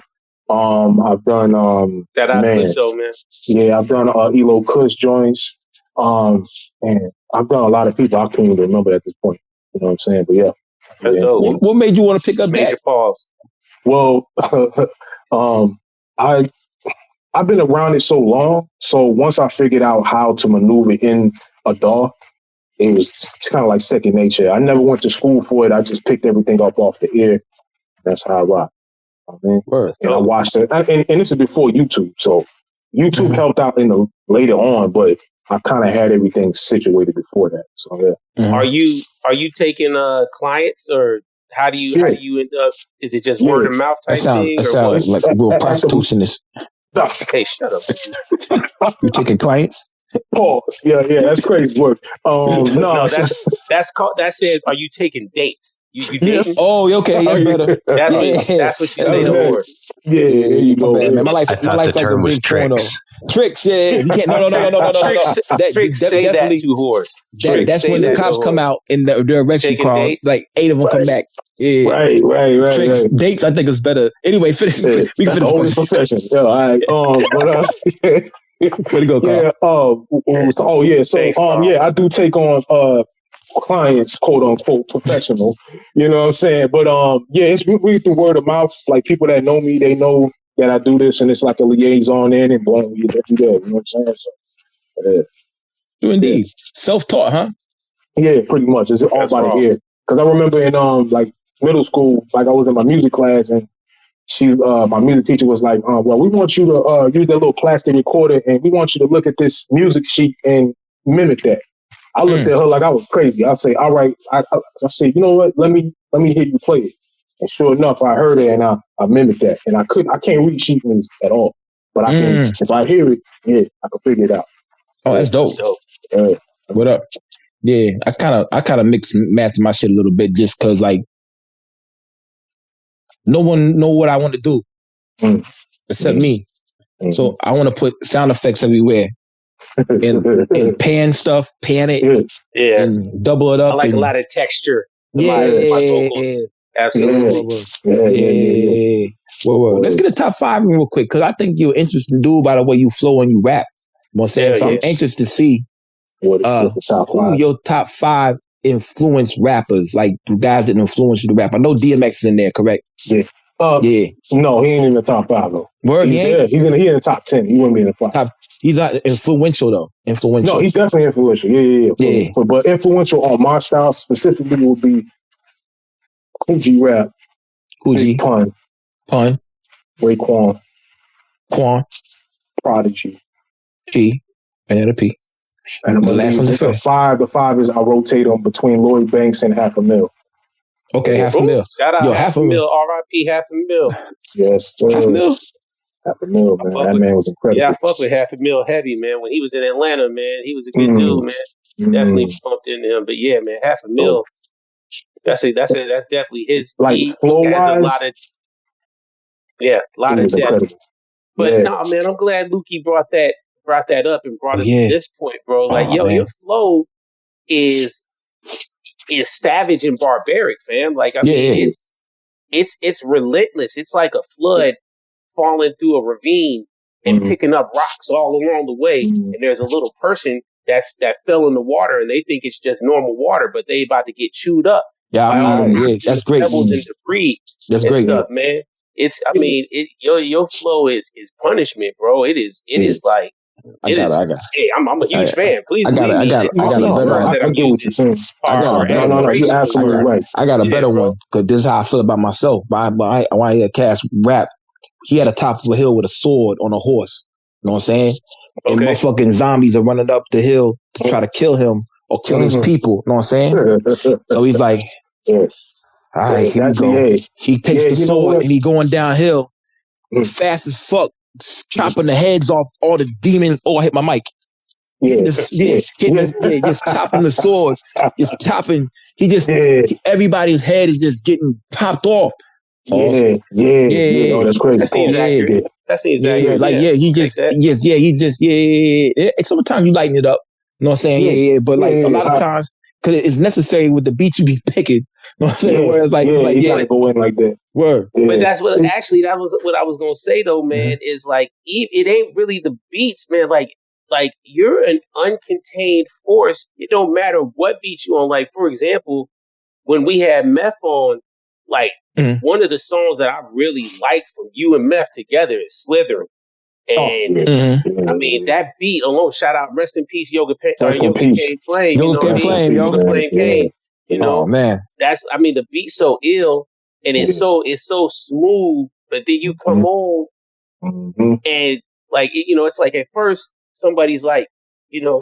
I've done that out of the show, man. Yeah, I've done Elo Kush joints. And I've done a lot of people I can't even remember at this point. You know what I'm saying? But yeah. That's dope. What made you want to pick up Major pause. Well, I've been around it so long. So once I figured out how to maneuver in a DAW, it was kind of like second nature. I never went to school for it. I just picked everything up off the air. That's how I rock. And I watched it. And this is before YouTube. So YouTube helped out later on, but I kind of had everything situated before that. So yeah. Are you taking clients, or how do you end up? Is it just word of mouth type thing? That sounds like real prostitutionist. Hey, shut up. You taking clients? Pause. Yeah, that's crazy work. No, that says, are you taking dates? You dating? Oh, okay, that's better. That's what you say to horse. Yeah, there you go. Man. My life, I thought the term was tricks. Tricks, yeah. You can't. No. Tricks say that to horse. That's when the cops come out in their rescue car. Like 8 of them come back. Yeah. Right. Tricks, dates. I think is better. Anyway, finish. We can finish. Profession. Yeah, all right. Way to go, Carl. Yeah. Oh yeah. So Thanks, yeah, I do take on clients, quote unquote, professional. You know what I'm saying? But yeah, it's really through word of mouth. Like people that know me, they know that I do this, and it's like a liaison in, and boom, you there. You know what I'm saying? So, Indeed, self-taught, huh? Yeah, pretty much. It's all by the ear. Because I remember in like middle school, like I was in my music class, and my music teacher was like, well, we want you to use that little plastic recorder, and we want you to look at this music sheet and mimic that. I looked at her like I was crazy. I say, all right. I said, you know what? Let me hear you play it. And sure enough, I heard it and I mimicked that. And I can't read sheet music at all, but I can. If I hear it, yeah, I can figure it out. Oh, that's dope. What up? Yeah, I kind of mix and match my shit a little bit just because like no one know what I want to do except me. So I want to put sound effects everywhere and pan it, and double it up. I like a lot of texture. My vocals. Absolutely. Yeah. Well, let's get a top 5 real quick because I think you're an interesting dude by the way you flow and you rap. You know what I'm saying? So I'm anxious to see who your top 5 influence rappers, like guys that influence you to rap. I know DMX is in there, correct? Yeah. No, he ain't in the top 5 though. Word, he's in the top 10. He wouldn't be in the 5. He's not influential though. Influential. No, he's definitely influential. Yeah. But influential on my style specifically would be Coogee Rap, Coogee, Pun, Raekwon, Prodigy, P, and P. And the last one's the 5. The 5 is I rotate them between Lloyd Banks and Half a Mil. Okay, Half a Mil. Shout out Half a Mil. R.I.P. Half a Mil. Yes, Half a Mil. Half a Mil, man. That man was incredible. Yeah, I fuck with Half a Mil heavy, man. When he was in Atlanta, man, he was a good dude, man. Definitely bumped into him. But yeah, man, Half a Mil. That's definitely his. Like flow wise, a lot of depth. Incredible. But no, man, I'm glad Lukey brought that up and brought us to this point, bro. Like, your flow is savage and barbaric, fam. Like, I mean, it's relentless. It's like a flood falling through a ravine and picking up rocks all along the way. And there's a little person that fell in the water and they think it's just normal water, but they about to get chewed up. Yeah, that's great. Pebbles and debris. That's great stuff, man. Your flow is punishment, bro. It is like. I got it. Hey, I'm a huge fan. Please, I got a better one. I get what you're saying. No, you're absolutely right. I got a better one because this is how I feel about myself. When I hear Cass rap, he had a top of a hill with a sword on a horse. You know what I'm saying? And motherfucking zombies are running up the hill to try to kill him or kill his people. You know what I'm saying? So he's like, all right, here we go. He takes the sword and he going downhill fast as fuck. Chopping the heads off all the demons. Oh, I hit my mic. Just chopping the swords. Just chopping. Everybody's head is just getting popped off. Yeah. Oh, that's crazy. That seems Sometimes you lighten it up. You know what I'm saying? But like a lot of times, because it's necessary with the beat you be picking. You know what I'm saying? Where it's like, you gotta go in like that. Word. But that was what I was gonna say though, man. Is like it ain't really the beats, man. Like you're an uncontained force. It don't matter what beat you on. Like for example, when we had Meth on, like one of the songs that I really like from you and Meth together is Slither. And I mean that beat alone. Shout out, rest in peace, Yoga Kane Flame. Yoga Kane Flame. You know, man. The beat's so ill and it's so smooth, but then you come on and like it's like at first somebody's like, go to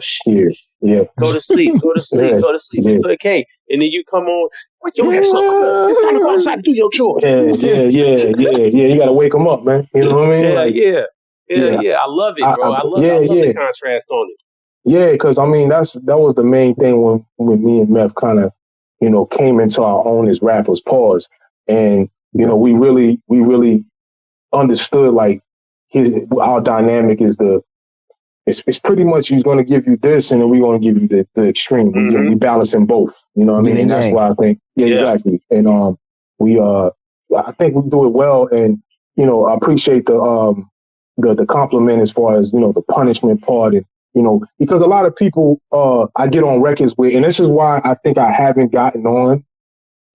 sleep, it's okay. And then you come on, wake your ass up, it's time to go outside and do your chores. Yeah. You gotta wake them up, man. You know what I mean? Yeah. I love it, bro. I love the contrast on it. Yeah, because I mean that was the main thing when me and Meth kind of came into our own as rappers. Pause, and we really understood like our dynamic is it's pretty much he's going to give you this and then we're going to give you the extreme. We balancing both. You know what I mean? And that's why I think exactly. And I think we do it well, and I appreciate the the compliment as far as, the punishment part, and, because a lot of people I get on records with, and this is why I think I haven't gotten on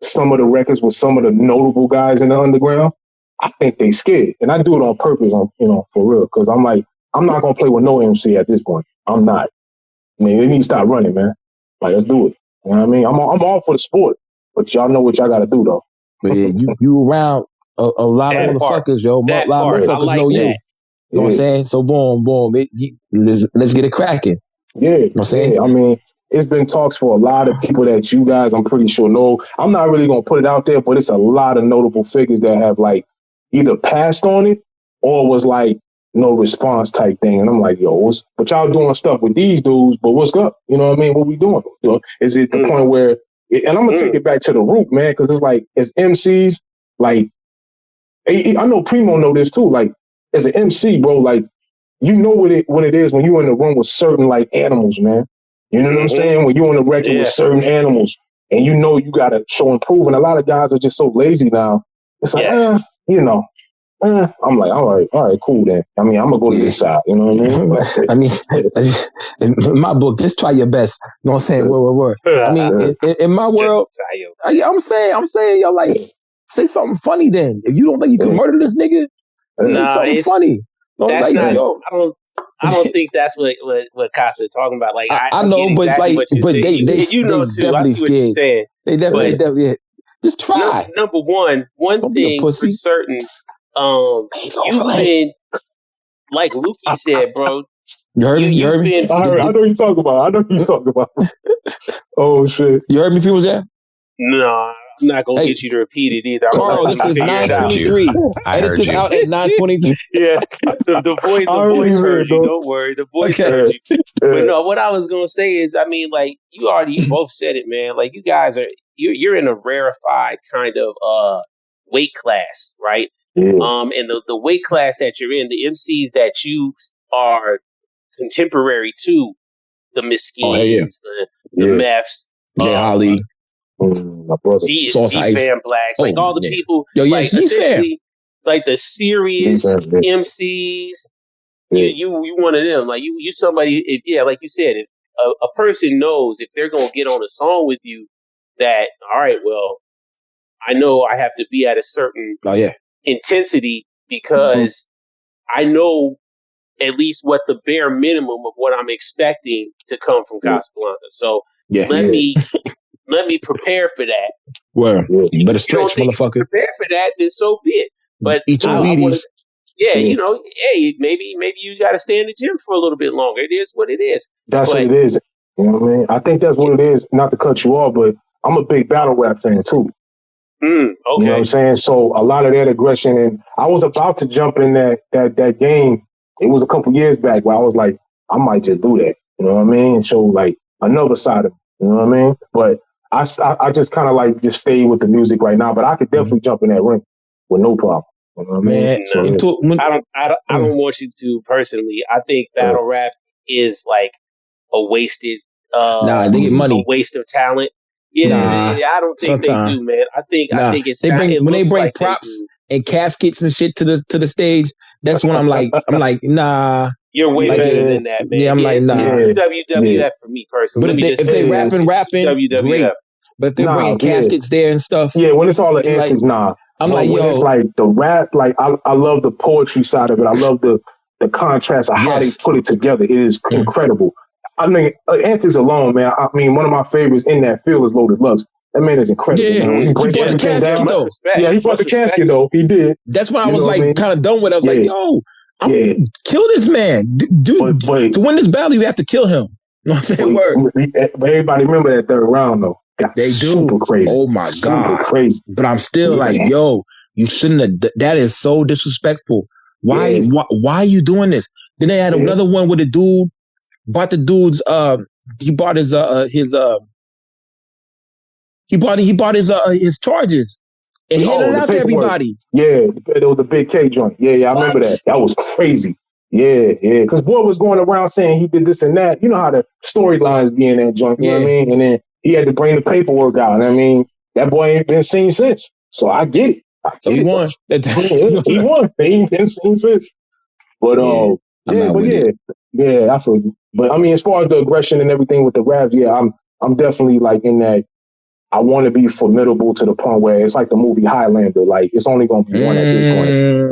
some of the records with some of the notable guys in the underground. I think they scared, and I do it on purpose, for real, because I'm like, I'm not gonna play with no MC at this point. I'm not. I mean, they need to stop running, man. Like, let's do it. You know what I mean? I'm all for the sport, but y'all know what y'all got to do, though. Yeah, you around a lot of motherfuckers, yo. A lot of motherfuckers know you. You know what I'm saying? So boom, let's get it cracking. Yeah, you know what I'm saying? I mean, it's been talks for a lot of people that you guys, I'm pretty sure, know. I'm not really gonna put it out there, but it's a lot of notable figures that have like either passed on it or was like no response type thing. And I'm like, yo, but y'all doing stuff with these dudes, but what's up? You know what I mean? What we doing? Is it the point where, and I'm gonna take it back to the root, man, because it's like, as MCs, like, I know Primo know this too. Like, as an MC, bro, like, you know what it is when you're in the room with certain like animals, man. You know what I'm saying? When you're on the record with certain animals, and you know you gotta show and prove. And a lot of guys are just so lazy now. It's like, I'm like, all right, cool then. I mean, I'm gonna go to this side. You know what I mean? In my book, just try your best. You know what I'm saying? Word. I mean, in my world, I'm saying, yo, like, say something funny then. If you don't think you can murder this nigga, say something funny. That's not. Yo. I don't think that's what Casa is talking about. Like, I know, but exactly like, but they know too. Definitely I see what you're saying. They definitely. Just try. Number one thing for certain. You've been, like Lukey said, bro. You heard me? I know you talking about. Oh shit! You heard me, people? Jam? No. I'm not gonna get you to repeat it either. Carl, this is 9:23. Edit this out at 9:23. Yeah, the voice heard you. Don't worry, the voice heard you. But no, what I was gonna say is, I mean, like you both said it, man. Like, you guys you're in a rarefied kind of weight class, right? Yeah. And the weight class that you're in, the MCs that you are contemporary to, the Miskins, the Meths, Jay Holly. My brother, G-Fam Blacks, like all the people, like essentially, like the serious MCs. You one of them. Like you somebody. Like you said, if a person knows if they're gonna get on a song with you, that all right, well, I know I have to be at a certain intensity because I know at least what the bare minimum of what I'm expecting to come from Casablanca. So let me prepare for that. Well, you better stretch, motherfucker. Prepare for that, then so be it. But eat your Wheaties. Maybe you got to stay in the gym for a little bit longer. It is what it is. That's what it is. You know what I mean? I think that's what it is. Not to cut you off, but I'm a big battle rap fan too. Okay. You know what I'm saying? So a lot of that aggression, and I was about to jump in that game. It was a couple years back where I was like, I might just do that. You know what I mean? And show like another side of it. You know what I mean? But I just kind of like just stay with the music right now, but I could definitely jump in that ring with no problem. You know what I mean? I don't want you to personally. I think battle rap is like a wasted, they get money. A waste of talent. Yeah, I don't think they do, man. I think it's when they bring props and caskets and shit to the stage. That's when I'm like, nah. You're way better than that, man. Yeah, I'm like, nah. WWF for me personally. But if they rapping, WWF. Great. But if they're bringing caskets there and stuff. Yeah, when it's all the antics, I'm like, yo. It's like the rap, like I love the poetry side of it. I love the contrast of how they put it together. It is incredible. I mean, antics alone, man. I mean, one of my favorites in that field is Loaded Lux. That man is incredible. Yeah, he brought the casket though. Yeah, he brought the casket though. He did. That's when I was like kind of done with it. I was like, yo, kill this man. Dude, to win this battle, you have to kill him. You know what I'm saying? But everybody remember that third round though. They do. Super crazy. Oh my God. Super crazy. But I'm still like, yo, you shouldn't have. That is so disrespectful. Why are you doing this? Then they had another one with a dude. Bought the dude's he bought his charges and handed it out to everybody. Yeah, it was the Big K joint. Yeah, I remember that. That was crazy. Yeah. Because boy was going around saying he did this and that. You know how the storylines be in that joint, you know what I mean? And then he had to bring the paperwork out. And I mean, that boy ain't been seen since. So I get it. So he won. He won. He ain't been seen since. But I feel you. But I mean, as far as the aggression and everything with the rap, I'm definitely like in that. I want to be formidable to the point where it's like the movie Highlander. Like it's only going to be one at this point.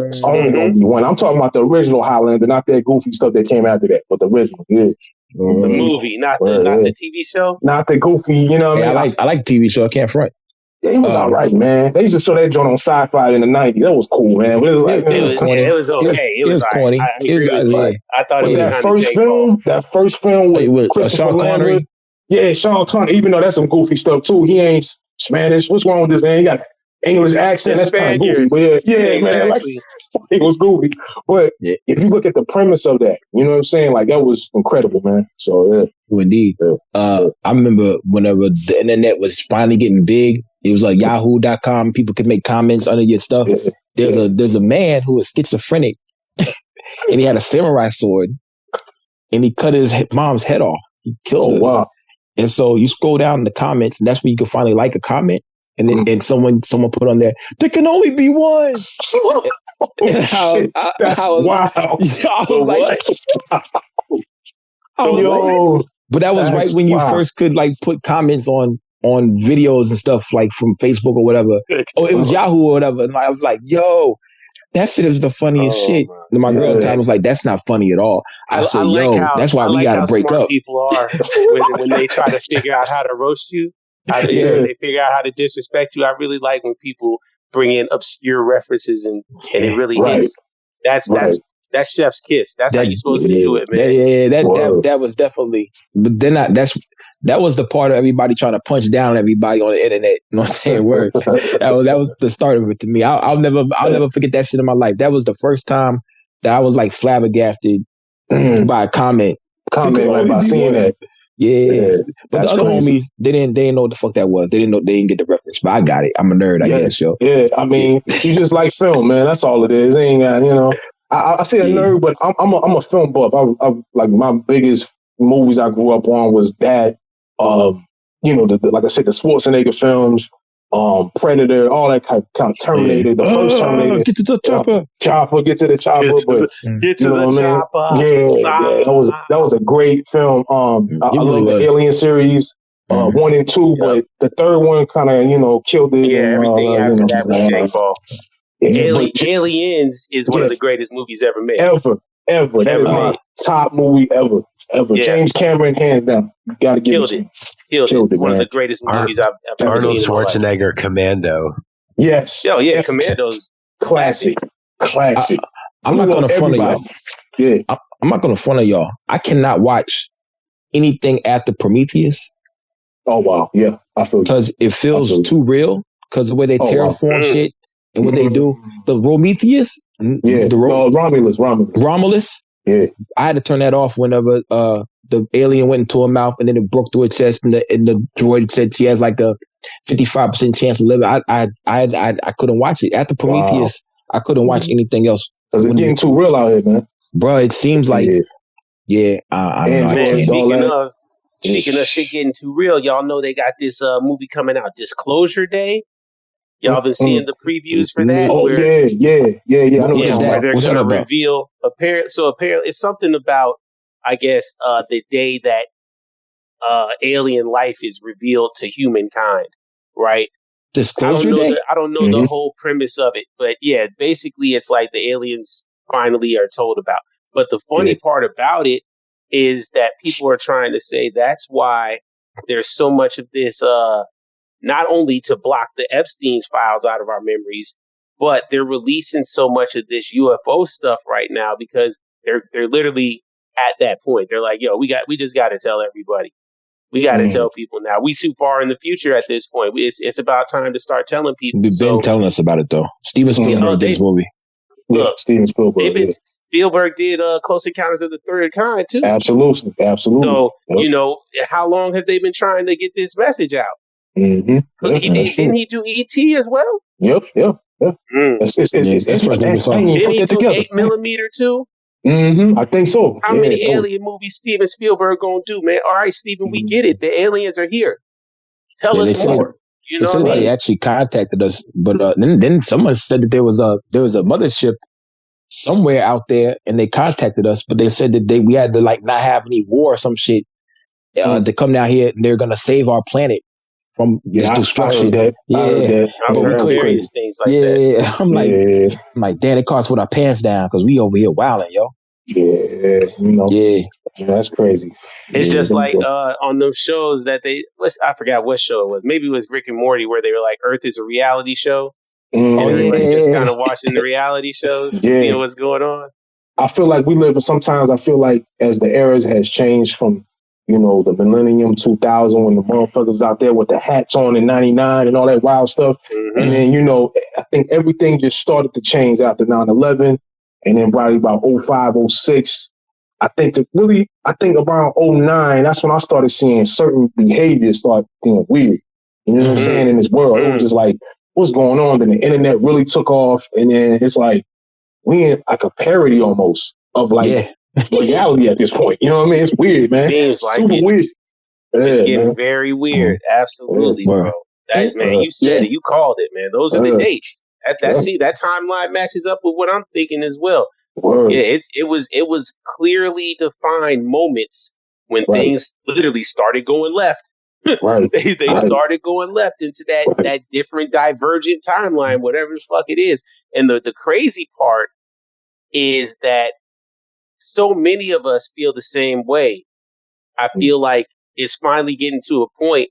It's only going to be one. I'm talking about the original Highlander, not that goofy stuff that came after that, but the original. Yeah. The movie, not the TV show. Not the goofy. You know what I mean? I like TV show. I can't front. It was all right, man. They used to show that joint on Sci-Fi in the '90s. That was cool, man. But it was like it was corny. It was okay. It was corny. I thought it was that first film with Christopher Lambert. Yeah, Sean Connery. Even though that's some goofy stuff too, he ain't Spanish. What's wrong with this man? He got English accent. That's kind of goofy. But man, like it was goofy. But if you look at the premise of that, you know what I'm saying? Like that was incredible, man. So indeed. I remember whenever the internet was finally getting big. It was like Yahoo.com. People could make comments under your stuff. There's a man who was schizophrenic, and he had a samurai sword, and he cut his mom's head off. He killed her. Wow! And so you scroll down in the comments, and that's where you can finally like a comment, and then and someone put on there, there can only be one. But that was right when you first could like put comments on videos and stuff like from Facebook or whatever. Oh, it was Yahoo or whatever. And I was like, yo, that shit is the funniest shit. And my girl at the time was like, that's not funny at all. I said, that's why we got to break up. People are when they try to figure out how to roast you. When they figure out how to disrespect you. I really like when people bring in obscure references and it really hits. That's chef's kiss. That's how you're supposed to do it, man. That was definitely. But then that was the part of everybody trying to punch down everybody on the internet. You know what I'm saying? Word. that was the start of it to me. I'll never forget that shit in my life. That was the first time that I was like flabbergasted by a comment. By seeing that. Yeah. But the other homies, they didn't know what the fuck that was. They didn't get the reference. But I got it. I'm a nerd, I guess, yo. Yeah, I mean, you just like film, man. That's all it is. It ain't got, I say a nerd, but I'm a film buff. I like my biggest movies I grew up on was that. Like I said, the Schwarzenegger films, Predator, all that kind of Terminator. The first Terminator, get to the chopper, get to the chopper. Get to the chopper. Yeah, that was a great film. I love the Alien series, 1 and 2, but the third one kind of killed it. Yeah, everything after that was Jake Paul. Aliens is one of the greatest movies ever made. Ever. That is my top movie ever. Yeah. James Cameron, hands down. You got to give it. Killed it. One of the greatest movies I've ever seen. Arnold Schwarzenegger, Commando. Yes. Commando's classic. I'm not going to front of y'all. Yeah. I'm not going to front of y'all. I cannot watch anything after Prometheus. Oh, wow. Yeah. I feel because it feels too real because the way they terraform shit and what they do. The Prometheus. Romulus. Yeah, I had to turn that off whenever the alien went into her mouth and then it broke through her chest and the droid said she has like a 55% chance to live. I couldn't watch it after Prometheus. I couldn't watch anything else because it's getting too real out here, man. Bro, it seems like I don't know. Speaking of shit getting too real, y'all know they got this movie coming out, Disclosure Day. Y'all been seeing the previews for that? Oh, yeah. I know where they're going to reveal. Apparently, it's something about, I guess, the day that alien life is revealed to humankind, right? Disclosure Day? I don't know the whole premise of it, but yeah, basically, it's like the aliens finally are told about. But the funny part about it is that people are trying to say that's why there's so much of this. Not only to block the Epstein's files out of our memories, but they're releasing so much of this UFO stuff right now because they're literally at that point. They're like, yo, we just got to tell everybody. We got to tell people now. We too far in the future at this point. It's about time to start telling people. You've been telling us about it though. Steven Spielberg did this movie. Look, Steven Spielberg. Spielberg did Close Encounters of the Third Kind too. Absolutely. So how long have they been trying to get this message out? Mm-hmm. Didn't he do E.T. as well? Yep. That's first time we saw him. Did he do 8mm too? I think so. How many alien movies Steven Spielberg gonna do, man? All right, Steven, we get it. The aliens are here. Tell us more. They said they actually contacted us, but then someone said that there was a mothership somewhere out there, and they contacted us, but they said that we had to like not have any war or some shit to come down here, and they're gonna save our planet from destruction. I heard that. I've heard various things like that. I'm like, damn, it costs with our pants down because we over here wilding, yo. Yeah, Yeah, that's crazy. It's just like on those shows that I forgot what show it was. Maybe it was Rick and Morty, where they were like, Earth is a reality show. And everybody's just kind of watching the reality shows, seeing what's going on. I feel like sometimes I feel like as the eras has changed from, the millennium 2000 when the motherfuckers out there with the hats on in 99 and all that wild stuff. Mm-hmm. And then, I think everything just started to change after 9/11. And then probably about 05, 06, I think around 09, that's when I started seeing certain behaviors start being weird. You know what I'm saying? In this world, it was just like, what's going on? Then the internet really took off. And then it's like, we in like a parody almost of like reality at this point. You know what I mean? It's weird, man. Seems like super weird. It's getting very weird. Absolutely, bro. That, man, you said it. You called it, man. Those are the dates. That timeline matches up with what I'm thinking as well. Yeah, it was clearly defined moments when things literally started going left. They started going left into that different divergent timeline, whatever the fuck it is. And the crazy part is that so many of us feel the same way. I feel like it's finally getting to a point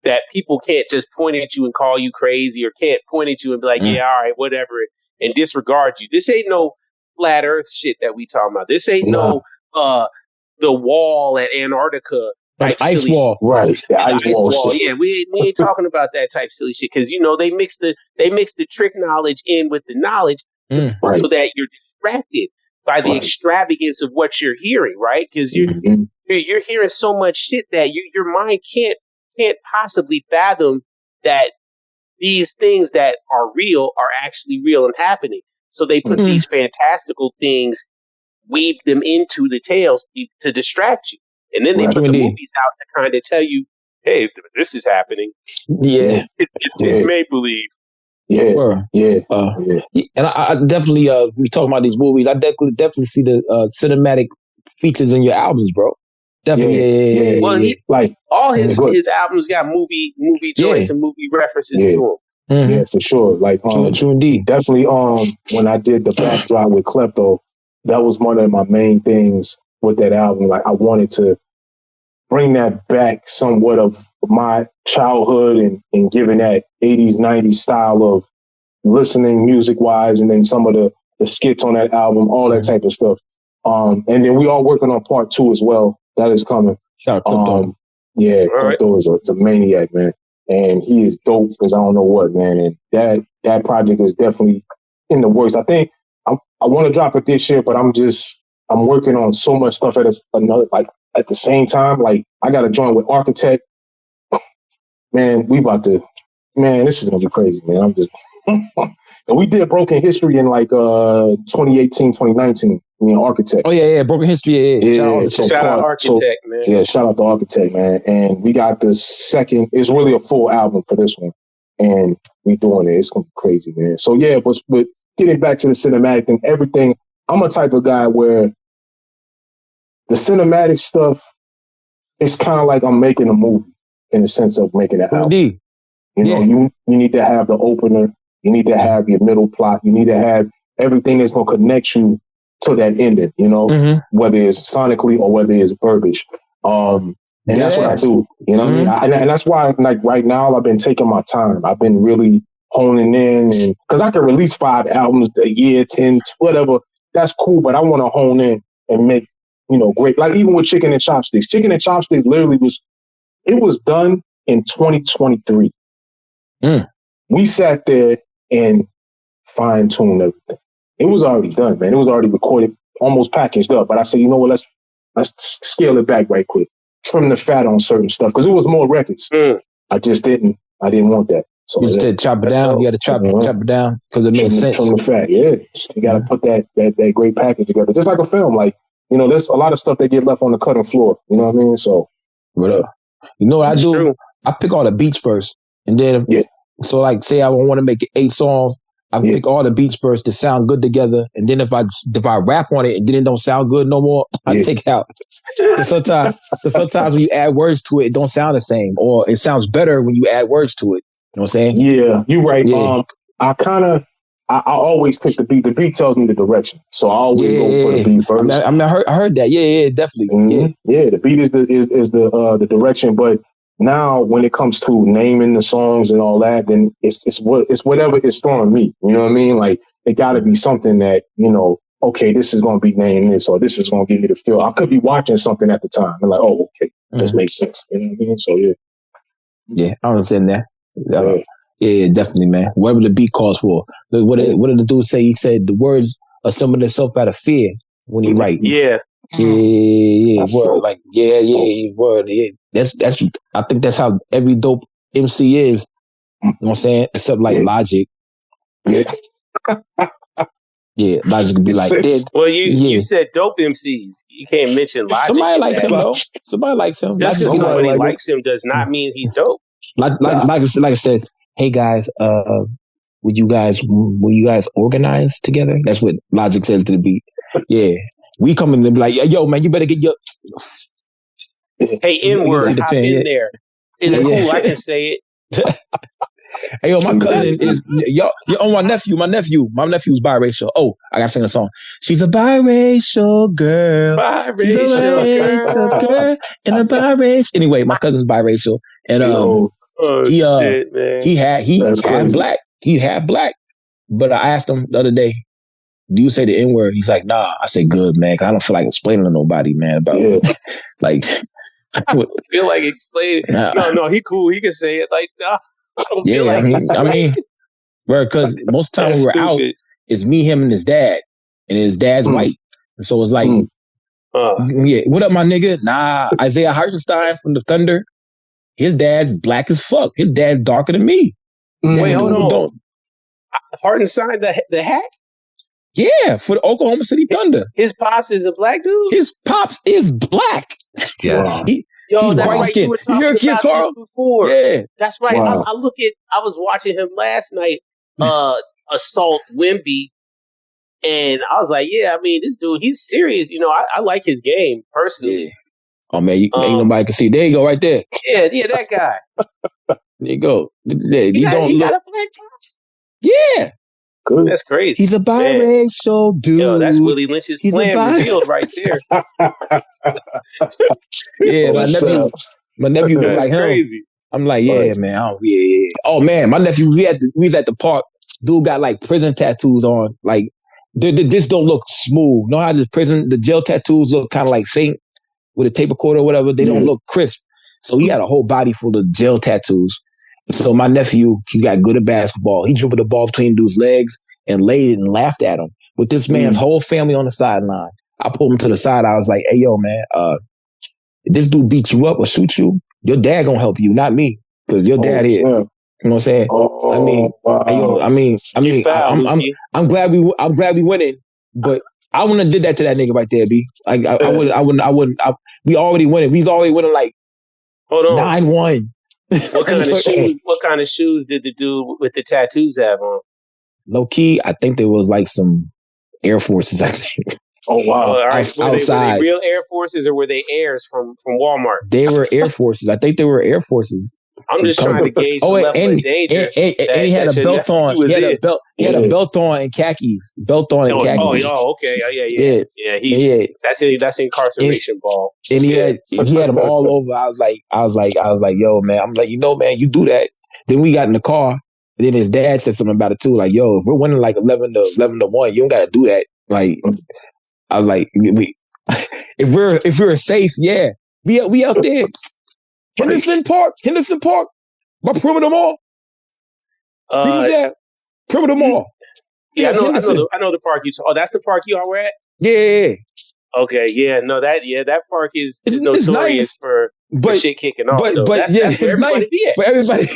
that people can't just point at you and call you crazy, or can't point at you and be like, yeah, all right, whatever, and disregard you. This ain't no flat earth shit that we talking about. This ain't no the wall at Antarctica. An ice wall. Right. The ice wall. Yeah, we ain't talking about that type of silly shit, because they mix the trick knowledge in with the knowledge so that you're distracted by the extravagance of what you're hearing, right? Because you're hearing so much shit that your mind can't possibly fathom that these things that are real are actually real and happening. So they put these fantastical things, weave them into the tales to distract you. And then they put the movies out to kind of tell you, hey, this is happening. Yeah. It's make-believe. And I definitely, we talking about these movies, I definitely see the cinematic features in your albums, bro. Definitely. Well, all his albums got movie joints and movie references to them. Yeah, for sure. Like, true indeed. Definitely, when I did the backdrop with Klepto, that was one of my main things with that album. Like, I wanted to bring that back somewhat of my childhood and giving that 80s, 90s style of listening music wise, and then some of the skits on that album, all that type of stuff. And then we are working on part 2 as well. That is coming. Shout out Klepto. Klepto is a maniac, man. And he is dope because I don't know what, man. And that project is definitely in the works. I think I want to drop it this year, but I'm working on so much stuff at the same time. Like, I got to join with Architect. Man, this is going to be crazy, man. I'm just, and we did Broken History in like 2018, 2019. Me and Architect. Oh yeah, Broken History. Yeah. Shout out Architect, man. Yeah, shout out to Architect, man. And we got the second. It's really a full album for this one, and we doing it. It's gonna be crazy, man. So yeah, but getting back to the cinematic and everything, I'm a type of guy where the cinematic stuff is kind of like I'm making a movie in the sense of making an album. Indeed. You need to have the opener. You need to have your middle plot. You need to have everything that's gonna connect you to that ending, whether it's sonically or whether it's verbiage. And that's what I do, what I mean? And that's why, like, right now, I've been taking my time. I've been really honing in, and because I can release 5 albums a year, 10, whatever. That's cool, but I want to hone in and make, great. Like, even with Chicken and Chopsticks. Chicken and Chopsticks literally was done in 2023. We sat there and fine-tuned everything. It was already done, man. It was already recorded, almost packaged up. But I said, you know what? Let's scale it back right quick. Trim the fat on certain stuff because it was more records. I just didn't want that. So you said chop it down. You got to chop it down because it made sense. Trim the fat, yeah. You got to put that great package together, just like a film. Like, there's a lot of stuff that get left on the cutting floor. You know what I mean? So, you know what I do? True. I pick all the beats first, and then so like, say I want to make 8 songs. I pick all the beats first to sound good together, and then if I rap on it and then it don't sound good no more, I take it out. Sometimes when you add words to it, it don't sound the same, or it sounds better when you add words to it. You know what I'm saying? Yeah, you're right. Yeah. I always pick the beat. The beat tells me the direction, so I always go for the beat first. I heard that. Yeah, definitely. Mm-hmm. Yeah, the beat is the direction. But now, when it comes to naming the songs and all that, then it's whatever it's throwing me. You know what I mean? Like it got to be something that okay, this is going to be named this, or this is going to give me the feel. I could be watching something at the time and like, oh, okay, this makes sense. You know what I mean? So yeah, I understand that. Yeah, definitely, man. Whatever the beat calls for. What did the dude say? He said the words assemble themselves out of fear when he write. Yeah. Word. Like, word. Yeah. That's I think that's how every dope MC is. You know what I'm saying? Except like Logic. Yeah. Yeah, Logic could be like that. Well, you said dope MCs. You can't mention Logic. Somebody likes him though. Somebody likes him. Just because somebody likes him does not mean he's dope. Like I said, hey guys, will you guys organize together? That's what Logic says to the beat. Yeah. We come in and be like, yo, man, you better get your hey, N-word, hop in there. Is it cool? I can say it. Hey, yo, my cousin is my nephew. My nephew's biracial. Oh, I gotta sing a song. She's a biracial girl. She's a biracial girl and a biracial. Anyway, my cousin's biracial, and he half black. He half black. But I asked him the other day, do you say the N-word? He's like, nah. I say, good, man, 'cause I don't feel like explaining to nobody, man, about like. I don't feel like explaining. No, he cool. He can say it. Like, nah, I don't feel like I mean, because most of the time when we're out, it's me, him, and his dad, and his dad's white, and so it's like, what up, my nigga? Nah, Isaiah Hartenstein from the Thunder. His dad's black as fuck. His dad's darker than me. Wait, hold on. Hartenstein, the hack? Yeah, for the Oklahoma City Thunder. His pops is a black dude? His pops is black. Yeah. He's that's bright right. skin. You were talking about Kid Carl? this before. Yeah. That's right. Wow. I was watching him last night, assault Wemby, and I was like, yeah, I mean, this dude, he's serious. I like his game, personally. Yeah. Oh, man, ain't nobody can see. There you go, right there. Yeah, that guy. There you go. He got a black pops? Yeah. Good. That's crazy. He's a biracial dude. Yo, that's Willie Lynch's plan revealed right there. Yeah, my nephew was like him. Crazy. I'm like, yeah, man. Oh man, my nephew, we was at the park. Dude got like prison tattoos on. Like, they just don't look smooth. Know how the jail tattoos look kind of like faint with a tape recorder or whatever. They don't look crisp. So he had a whole body full of jail tattoos. So my nephew, he got good at basketball. He dribbled the ball between dude's legs and laid it and laughed at him with this man's whole family on the sideline. I pulled him to the side. I was like, hey, yo, man, if this dude beats you up or shoots you, your dad gonna help you, not me, because your dad here. You know what I'm saying? I mean, wow. I'm glad we winning, but I wouldn't have did that to that nigga right there, B. Like I wouldn't. We already winning. We was already winning like 9-1. What kind of shoes did the dude with the tattoos have on? Low key, I think there was like some Air Forces, I think. Oh wow! All right. Were they real Air Forces or were they Airs from Walmart? They were Air Forces. I think they were Air Forces. I'm just trying to gauge the level of danger. And he had a belt on. He had a belt on and khakis. Belt on and khakis. Oh, okay. Yeah. That's incarceration ball. And he had them all over. I was like, yo, man. I'm like, man, you do that. Then we got in the car. And then his dad said something about it too. Like, yo, if we're winning like 11-1, you don't got to do that. Like, I was like, if we're safe, yeah, we out there. Henderson Park, by Perimeter Mall. Perimeter Mall. Yeah, I know the park you. Oh, that's the park you all were at. Yeah. Okay, yeah, no, that park is notorious nice, for shit kicking off. But that's where nice be at. For everybody.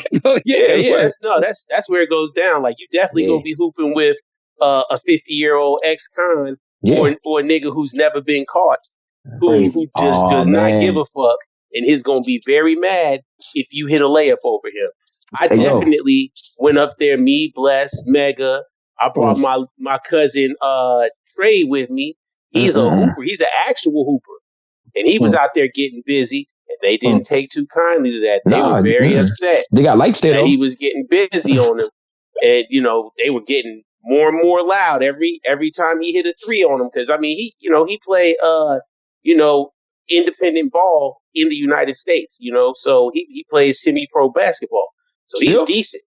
That's where it goes down. Like you definitely gonna be hooping with a 50-year-old ex-con or a nigga who's never been caught, who just does not give a fuck, and he's gonna be very mad if you hit a layup over him. I definitely went up there, me, Bless, Mega, I brought my cousin Trey with me. He's a hooper. He's an actual hooper. And he was out there getting busy, and they didn't take too kindly to that. They were very upset. They got lights there, that though. He was getting busy on them. And, they were getting more and more loud every time he hit a three on them. Because, I mean, he played, independent ball in the United States, so he plays semi-pro basketball. So he's decent.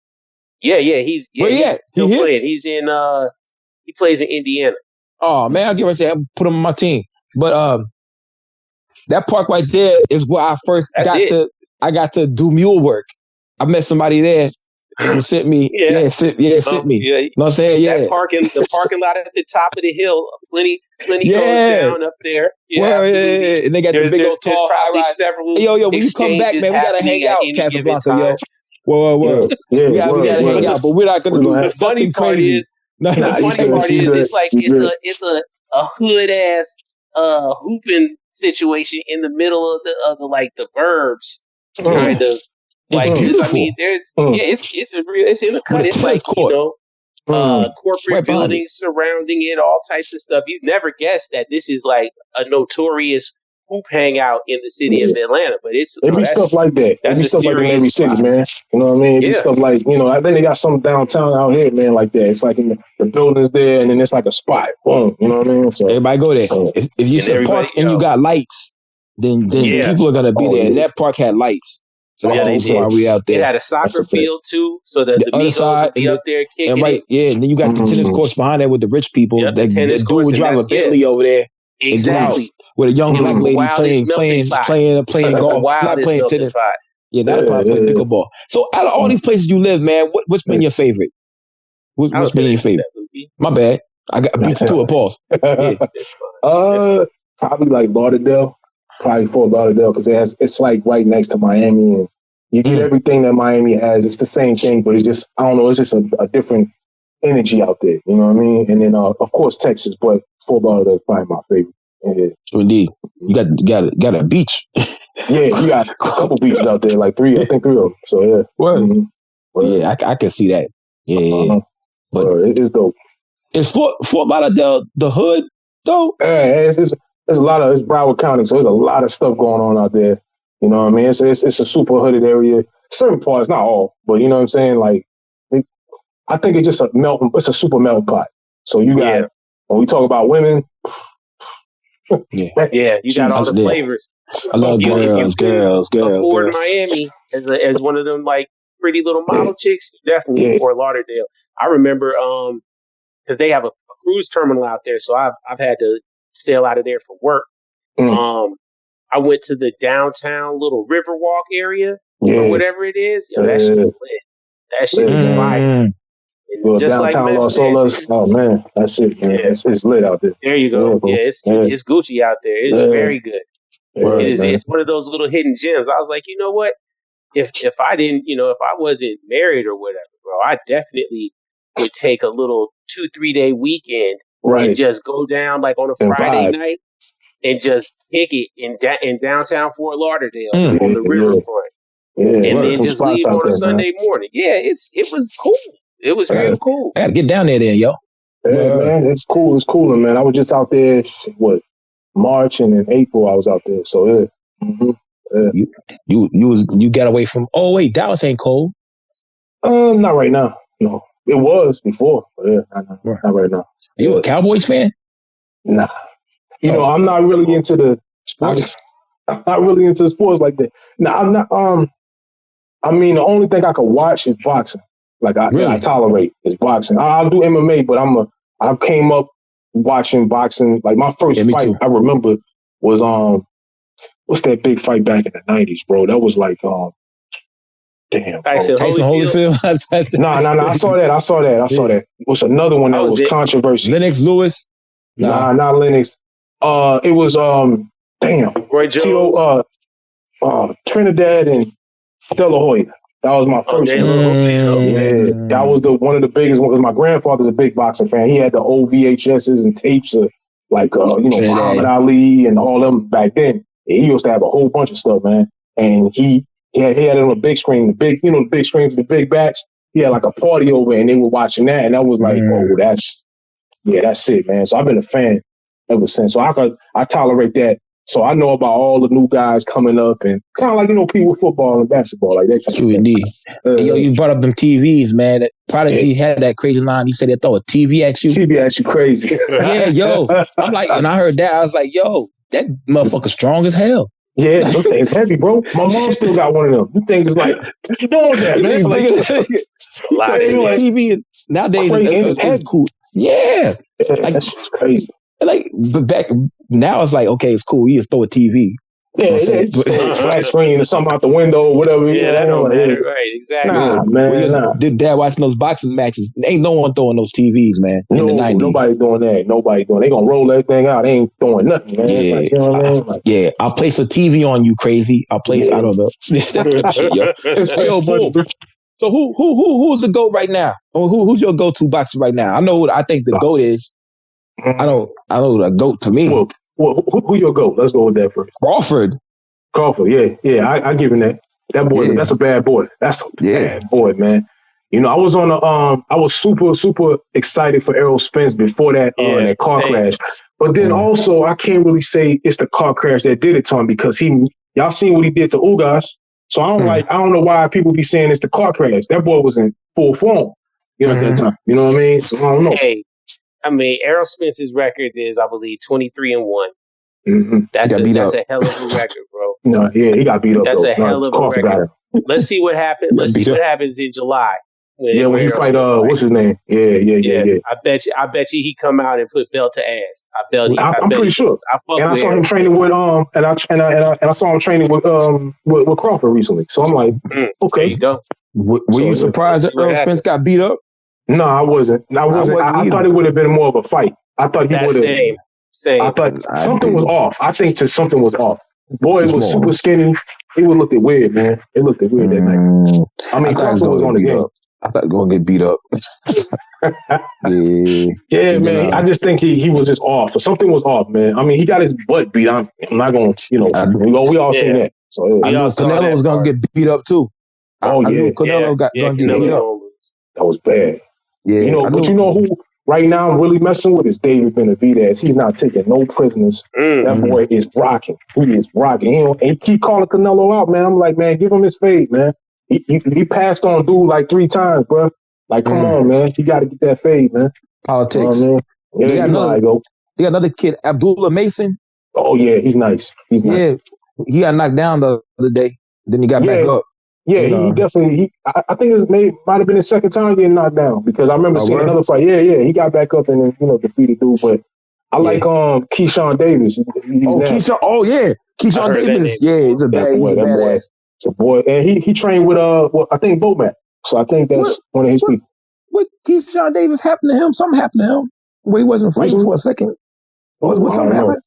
Yeah, he's Where he at? Still playing. He's in he plays in Indiana. Oh man, I'll give it a say. I'll put him on my team. But that park right there is where I first got to do mule work. I met somebody there who sent me. Sent me. Yeah. You know what I'm saying? Yeah. The parking lot at the top of the hill. Plenty goes down up there. Yeah, and they got the big old tall high rise. Yo, when you come back, man, we gotta hang out, Casablanca, yo. Whoa. Yeah, we gotta hang out, but we're not gonna do nothing crazy. The funny part is it's like it's a hood ass hooping situation in the middle of the like the burbs kind of. Like beautiful. I mean, it's in the cut. It's like corporate buildings surrounding it, all types of stuff. You'd never guess that this is like a notorious hoop hangout in the city of Atlanta, but it be stuff like that. It be stuff like in every city, man. You know what I mean? It be stuff like, I think they got some downtown out here, man, like that. It's like in the buildings there, and then it's like a spot. Boom. You know what I mean? So everybody go there. If you see a park and you got lights, then people are gonna be there. And that park had lights. So that's the reason why we out there. It had a soccer field too, so that the other side would be up there kicking. And then you got the tennis courts behind there with the rich people. That dude would drive a Bentley over there. Exactly. With a young black lady playing golf, not playing tennis. Yeah, not playing pickleball. So out of all these places you live, man, what's been your favorite? What's been your favorite? My bad. I got beat to a pause. Probably like Lauderdale. Probably Fort Lauderdale, because it's like right next to Miami, and you get everything that Miami has. It's the same thing, but it's just, I don't know, it's just a different energy out there. You know what I mean? And then of course Texas, but Fort Lauderdale is probably my favorite. So indeed, you got a beach. Yeah, you got a couple beaches out there, like three. I think 3 of them. So yeah, yeah, I can see that. Yeah, but it's dope. Is Fort Lauderdale the hood though? Yeah, it's a lot of, it's Broward County, so there's a lot of stuff going on out there. You know what I mean? It's a super hooded area. Certain parts, not all, but you know what I'm saying? Like, I think it's just it's a super melting pot. So you got, when we talk about women, you got all the flavors. I love girls. Afford Miami as one of them like pretty little model chicks, definitely Fort Lauderdale. I remember because they have a cruise terminal out there, so I've had to sail out of there for work. I went to the downtown little Riverwalk area or whatever it is. That shit is lit. That shit is fire. Just downtown like Los Olas. Oh man, that's it, man. It's lit out there. There you go. It's Gucci out there. It's very good. It's one of those little hidden gems. I was like, you know what? If I didn't, if I wasn't married or whatever, bro, I definitely would take a little 2-3 day weekend and just go down like on a Friday night and just kick it in downtown Fort Lauderdale on the riverfront, and then just leave on a Sunday morning. Yeah, it was cool. It was real cool. I gotta get down there then, yo. Yeah, man, it's cool. It's cooler, man. I was just out there, March and in April I was out there. So You got away from. Oh wait, Dallas ain't cold. Not right now. No, it was before, but not right now. Are you a Cowboys fan? Nah. I'm not really into the sports. I'm not really into sports like that. No, I'm not. I mean, the only thing I can watch is boxing. Like I tolerate is boxing. I'll do MMA, but I came up watching boxing. Like my first fight I remember was what's that big fight back in the 90s, bro? That was like damn. Tyson Holyfield. No. I saw that. What's another one that was controversial? Lennox Lewis. Nah, not Lennox. It was Roy Jones. Trinidad and De La Hoya. That was my first one. Yeah, that was one of the biggest ones. My grandfather's a big boxing fan. He had the old VHSs and tapes of like Muhammad Ali and all them back then. And he used to have a whole bunch of stuff, man. And he had it on a big screen, the big screens with the big backs. he had like a party over and they were watching that, and that was like, oh, that's it, man. So I've been a fan ever since. So I tolerate that. So I know about all the new guys coming up and kind of like, people with football and basketball, like that type True indeed. Hey, yo, you brought up them TVs, man. Prodigy had that crazy line. He said they throw a TV at you. TV at you crazy. Yeah, yo. I'm like, and I heard that. I was like, yo, that motherfucker strong as hell. Yeah, those things heavy, bro. My mom still got one of them. Them things is like, what you doing with that, man? Like, TV nowadays it's cool. Yeah. Like, that's just crazy. Like, but back now it's like, okay, it's cool. You just throw a TV. Yeah, flat screen or something out the window or whatever. Yeah, that don't matter. Right, exactly. Nah, man. Did dad watching those boxing matches? Ain't no one throwing those TVs, man. In the 90s. Nobody doing that. They gonna roll that thing out. They ain't throwing nothing, man. Yeah. Like, you know what I mean? Like, yeah, I'll place a TV on you, crazy. I don't know. Shit, yo, boom. So who's the GOAT right now? Or who's your go-to boxer right now? I know what I think the GOAT is. I know the GOAT to me. Well, who your GOAT? Let's go with that first. Crawford, yeah. I give him that. That boy, that's a bad boy. That's a bad boy, man. I was on I was super, super excited for Errol Spence before that car crash. But then also, I can't really say it's the car crash that did it to him because y'all seen what he did to Ugas. So I don't know why people be saying it's the car crash. That boy was in full form, at that time. You know what I mean? So I don't know. Hey, Errol Spence's record is, I believe, 23-1. Mm-hmm. That's a hell of a record, bro. No, yeah, he got beat up. That's a hell of a record. Let's see what happens. Let's see what happens in July. When he fight, what's his name? Yeah. I bet you he come out and put belt to ass. I'm pretty sure. I saw him training with and I saw him training with Crawford recently. So I'm like, okay. There you go. Were you surprised that Errol Spence got beat up? No, I wasn't. I thought it would have been more of a fight. I thought he would have. Same. I thought something was off. I think something was off. Boy, it was super skinny. It looked weird, man. It looked weird that night. I mean, Crawford was on the game. I thought he was going to get beat up. Yeah, man. I just think he was just off. Something was off, man. I mean, he got his butt beat. I'm not going to, we all seen that. So I knew Canelo was going to get beat up, too. I knew Canelo going to get beat up. That was bad. Yeah, but you know who right now I'm really messing with is David Benavidez. He's not taking no prisoners. That boy is rocking. He is rocking. He keep calling Canelo out, man. I'm like, man, give him his fade, man. He passed on dude like 3 times, bro. Like, come on, man. You got to get that fade, man. Politics. They got another kid, Abdullah Mason. Oh, yeah, he's nice. He's nice. Yeah, he got knocked down the other day. Then he got back up. Yeah, he definitely. I think it might have been his second time getting knocked down because I remember seeing another fight. Yeah, he got back up and then defeated dude. But I like Keyshawn Davis. Keyshawn. Oh yeah, Keyshawn Davis. Yeah, he's a badass. It's a boy, and he trained with I think Bomac. So I think that's one of his people. What Keyshawn Davis happened to him? Something happened to him where he wasn't fighting for a second. What something happened?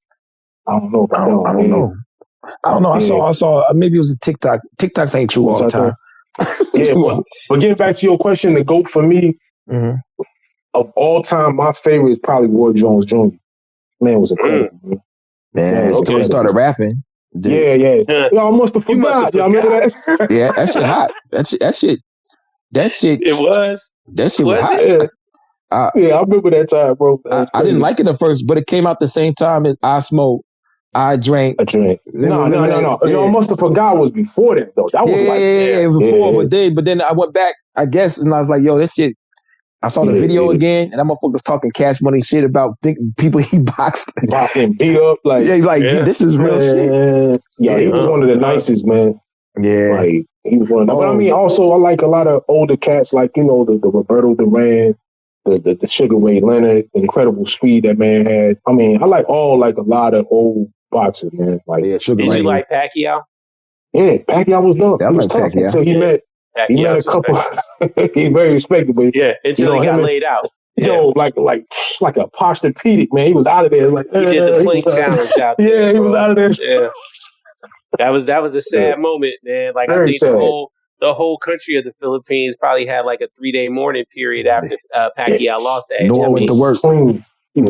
I don't know. I don't know. I saw. Maybe it was a TikTok. TikToks ain't true all the time. But getting back to your question, the GOAT for me of all time, my favorite is probably Roy Jones Jr. Man was incredible. Man, until he started rapping. Yeah. Y'all must have forgot. Y'all remember that? Yeah, that shit hot. That shit. It was. That shit was hot. I remember that time, bro. I didn't like it at first, but it came out the same time as I Smoked. I drank. No. I must have forgot it was before that, though. That was it was before, but then I went back, I guess, and I was like, yo, this shit. I saw the video again, and that motherfucker's talking Cash Money shit about people he boxed. And beat up. This is real shit. Yeah, he was one of the nicest, man. Yeah. Like, he was one of them. But I mean, also, I like a lot of older cats, like, the Roberto Duran, the Sugar Ray Leonard, the incredible speed that man had. I mean, I like a lot of old boxers, man. Like, did you like Pacquiao? Yeah, Pacquiao was dope. Yeah, he was tough until he met a couple. He's very respectable. Yeah, until he got laid out. Yo, like a Posturpedic, man. He was out of there. Like he did the flake challenge out there. Yeah, he was out of there. Yeah, that was a sad moment, man. Like very I think sad. the whole country of the Philippines probably had like a 3-day mourning period after Pacquiao lost that. No one went to work. They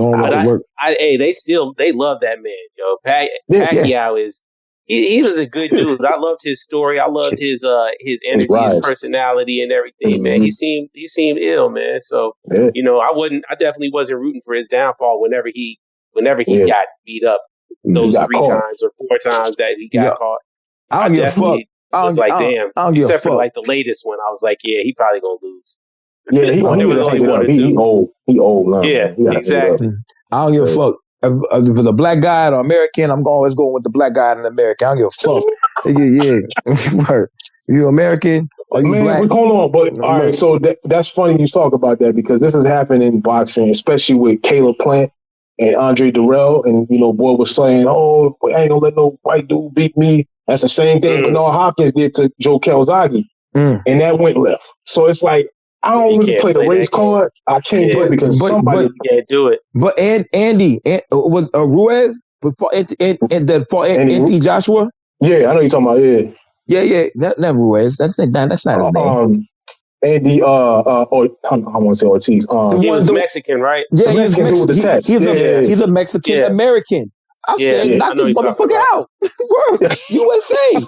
love that man, yo. Pacquiao is he was a good dude. I loved his story. I loved his energy, his personality, and everything. Man, he seemed ill, man. So I definitely wasn't rooting for his downfall whenever he got beat up those 3 times or 4 times that he got caught. I don't give a fuck. I was like, damn. Except for like the latest one, I was like, yeah, he probably gonna lose. Yeah, he was only one or two. He old now. Yeah, exactly. I don't give a fuck. If it's a black guy or American, I'm always going with the black guy and American. I don't give a fuck. Yeah. You American or you black? Hold on, but all right. So that's funny you talk about that because this has happened in boxing, especially with Caleb Plant and Andre Durrell. And boy was saying, "Oh, I ain't gonna let no white dude beat me." That's the same thing Bernard Hopkins did to Joe Calzaghe, and that went left. So it's like I don't really play the race card. I can't do it because somebody can't do it. But Andy was Ruiz fought Anthony Joshua. Yeah, I know you're talking about. Yeah. Not Ruiz. That's not his name. Andy. I want to say Ortiz. He was Mexican, right? Yeah, he's Mexican. He's a Mexican American. I said, knock this motherfucker out. Word. USA.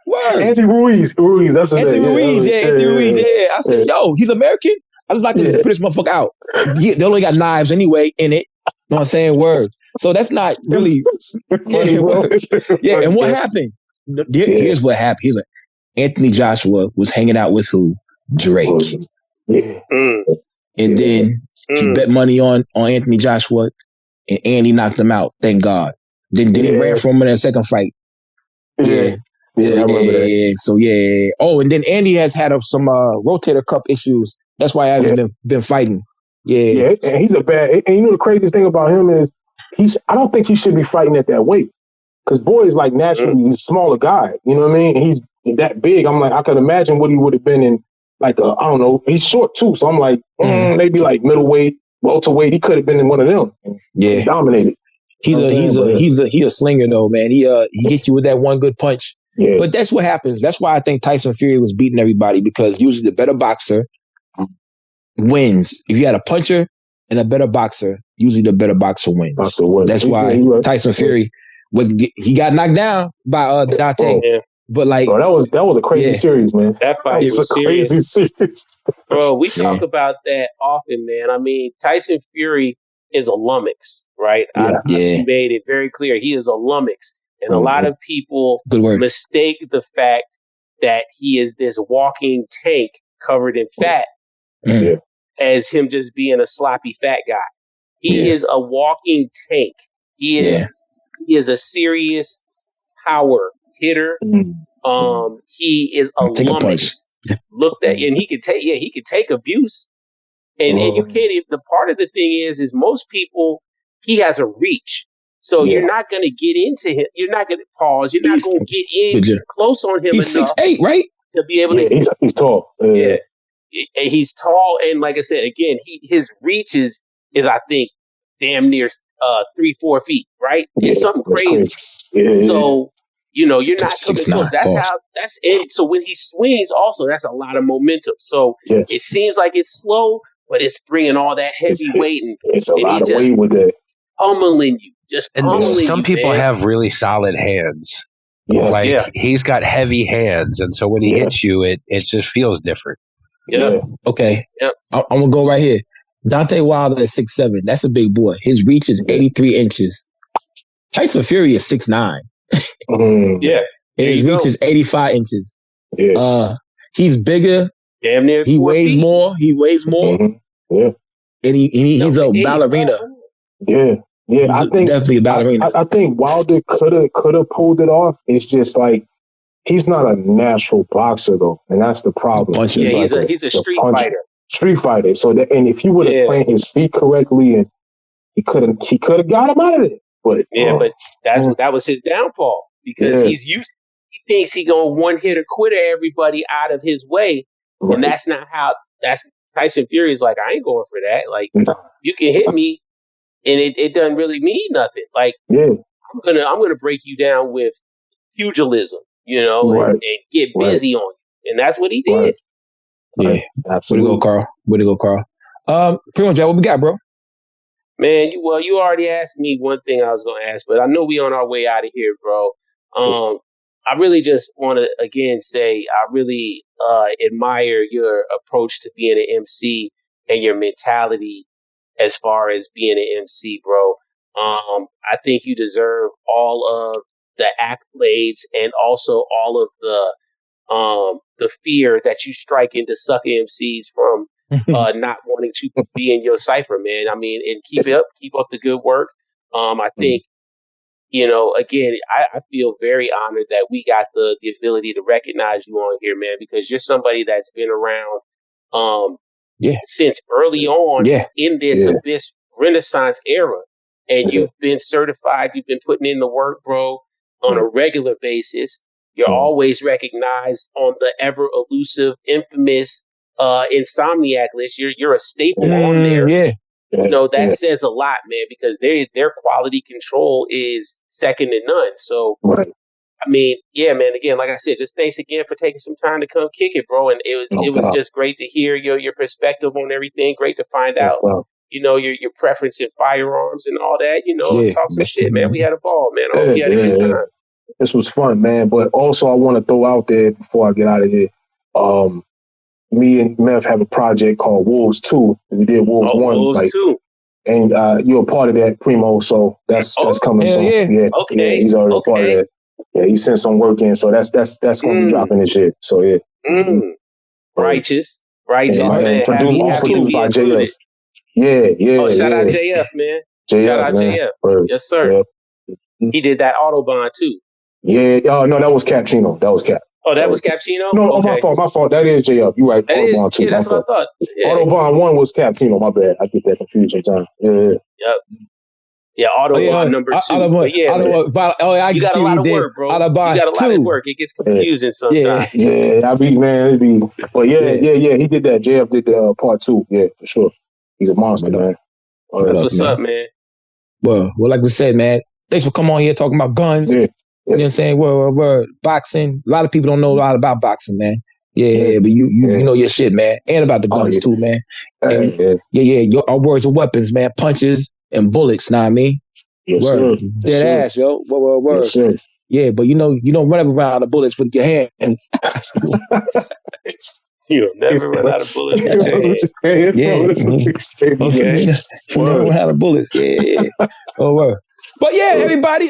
Word. Andy Ruiz. That's his Anthony name. Ruiz. Anthony Ruiz. Yeah. I said, yo, he's American. I just like to put this motherfucker out. They only got knives anyway in it. You know what I'm saying? Word. So that's not really. And what happened? Here's what happened. He's like, Anthony Joshua was hanging out with who? Drake. And then he bet money on Anthony Joshua, and Andy knocked him out. Thank God. Then he ran from him in that second fight. Yeah. I remember that. So Oh, and then Andy has had some rotator cuff issues. That's why he hasn't been fighting. Yeah, and he's a bad. And the craziest thing about him is I don't think he should be fighting at that weight because boy is like naturally he's a smaller guy. You know what I mean? And he's that big. I'm like I could imagine what he would have been in like I don't know. He's short too, so I'm like maybe like middleweight, welterweight. He could have been in one of them. Yeah, dominated. He's a slinger though, man. He gets you with that one good punch. Yeah. But that's what happens. That's why I think Tyson Fury was beating everybody because usually the better boxer wins. If you had a puncher and a better boxer, usually the better boxer wins. That's why Tyson Fury he got knocked down by Dante. But like that was a crazy series, man. That fight was a crazy series. Bro, we talk about that often, man. I mean, Tyson Fury is a lummox, right? You made it very clear. He is a lummox. And a lot of people mistake the fact that he is this walking tank covered in fat as him just being a sloppy fat guy. He is a walking tank. He is a serious power hitter. He is a lummox. Looked at, and he could take abuse. And you can't. The part of the thing is most people he has a reach. So you're not going to get into him. You're not going to pause. You're not going to get in close on him he's enough 6'8", right? To be able to. He's tall. And he's tall, and like I said again, his reach is I think damn near 3-4 feet, right? It's something crazy. So you're not coming close. That's it. So when he swings, also that's a lot of momentum. So it seems like it's slow, but it's bringing all that heavy weight, and it's a lot of weight with it. Pummeling you. And some people have really solid hands. He's got heavy hands, and so when he hits you, it just feels different. Okay. I'm gonna go right here. Deontay Wilder is 6'7". That's a big boy. His reach is 83 inches. Tyson Fury is 6'9". And his reach is 85 inches. He's bigger. Damn near. He weighs more. And he's a ballerina. I think definitely a ballerina. I think Wilder could have pulled it off. It's just like he's not a natural boxer though, and that's the problem. He's a street fighter. Street fighter. So and if he would have planted his feet correctly, and he could have got him out of it. But but that was his downfall because he thinks he gonna one hitter quitter everybody out of his way, and that's not how. That's Tyson Fury is like, I ain't going for that. Like you can hit me. And it doesn't really mean nothing. Like I'm gonna break you down with pugilism, and get busy on you, and that's what he did. Yeah, absolutely. Way to go, Carl. Pretty much, what we got, bro? Man, you already asked me one thing I was gonna ask, but I know we on our way out of here, bro. I really just want to again say I really admire your approach to being an MC and your mentality as far as being an MC, bro. I think you deserve all of the accolades and also all of the fear that you strike into sucker MCs from not wanting to be in your cipher, man. I mean, and keep up the good work. I think, again, I feel very honored that we got the ability to recognize you on here, man, because you're somebody that's been around since early on in this Abyss Renaissance era. And you've been certified, you've been putting in the work, bro, on a regular basis. You're always recognized on the ever elusive, infamous Insomniac list. You're a staple on there. That says a lot, man, because their quality control is second to none. So, I mean, yeah, man. Again, like I said, just thanks again for taking some time to come kick it, bro. And it was just great to hear your perspective on everything. Great to find out, your preference in firearms and all that. Talk some shit, man. We had a ball, man. I hope you had a good time. This was fun, man. But also, I want to throw out there before I get out of here. Me and Meth have a project called Wolves 2. We did Wolves 1. Wolves 2. And you're a part of that, Primo. So that's coming soon. Yeah. Okay. Yeah, he's already a part of that. Yeah, he sent some work in. So that's going to be dropping this shit. So, yeah. Righteous, man. Produced by JF. Yeah. Shout out JF, man. Shout out JF. Yes, sir. He did that Autobahn, too. Yeah. No, that was Cappuccino. That was Cap. Oh, that was Cappuccino? No, my fault. That is JF. You're right. Autobahn 2. Yeah, that's what I thought. Yeah. Autobahn 1 was Cappuccino. My bad. I get that confused sometimes. Yeah. Yep. Yeah, Autobahn number 2. I you got a lot of work, bro. Autobahn you got a lot of work. It gets confusing sometimes. Yeah. But yeah. He did that. JF did the part 2. Yeah, for sure. He's a monster, man. That's what's up, man. Well, like we said, man, thanks for coming on here talking about guns. Yeah. You know what I'm saying? Word. Boxing. A lot of people don't know a lot about boxing, man. Yeah, but you know your shit, man. And about the guns too, man. And, our words are weapons, man. Punches and bullets, know what I mean? Yes, word. Sir. Dead ass, yo. Word. Yes, sir. Yeah, but you don't run around the bullets with your hand. You'll never run out of bullets with your hand. Okay. Never run out of bullets. Yeah. Oh, word. But yeah, everybody,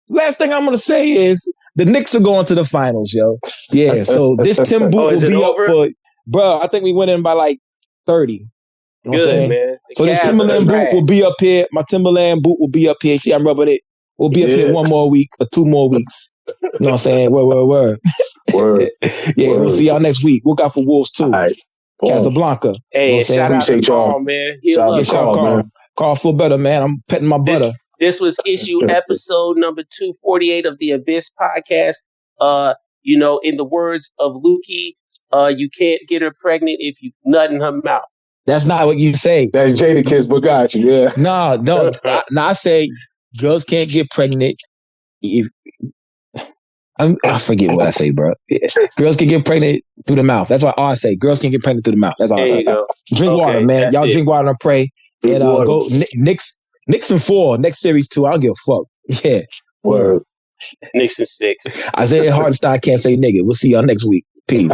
last thing I'm going to say is the Knicks are going to the finals, yo. Yeah, so this Tim boot will be up for, bro, I think we went in by like 30. You know what I'm saying? Man. So this Timberland boot will be up here. My Timberland boot will be up here. See, I'm rubbing it. We'll be up here 1 more week or 2 more weeks. You know what I'm saying? Word. We'll see y'all next week. Look out for Wolves 2. Right. Casablanca. Hey, shout out to Carl, man. Carl, feel better, man. I'm petting my butter. This was episode number 248 of the Abyss podcast. In the words of Lukey, you can't get her pregnant if you nut in her mouth. That's not what you say. That's Jadakiss, but got you, yeah. No. I say girls can't get pregnant if... I forget what I say, bro. Girls can get pregnant through the mouth. That's what I say. Girls can get pregnant through the mouth. That's all I say. Drink water, man. Y'all drink water and pray. And go Knicks and 4. Next series 2. I don't give a fuck. Yeah. Word. Knicks and 6. Isaiah Hartenstein can't say nigga. We'll see y'all next week. Peace.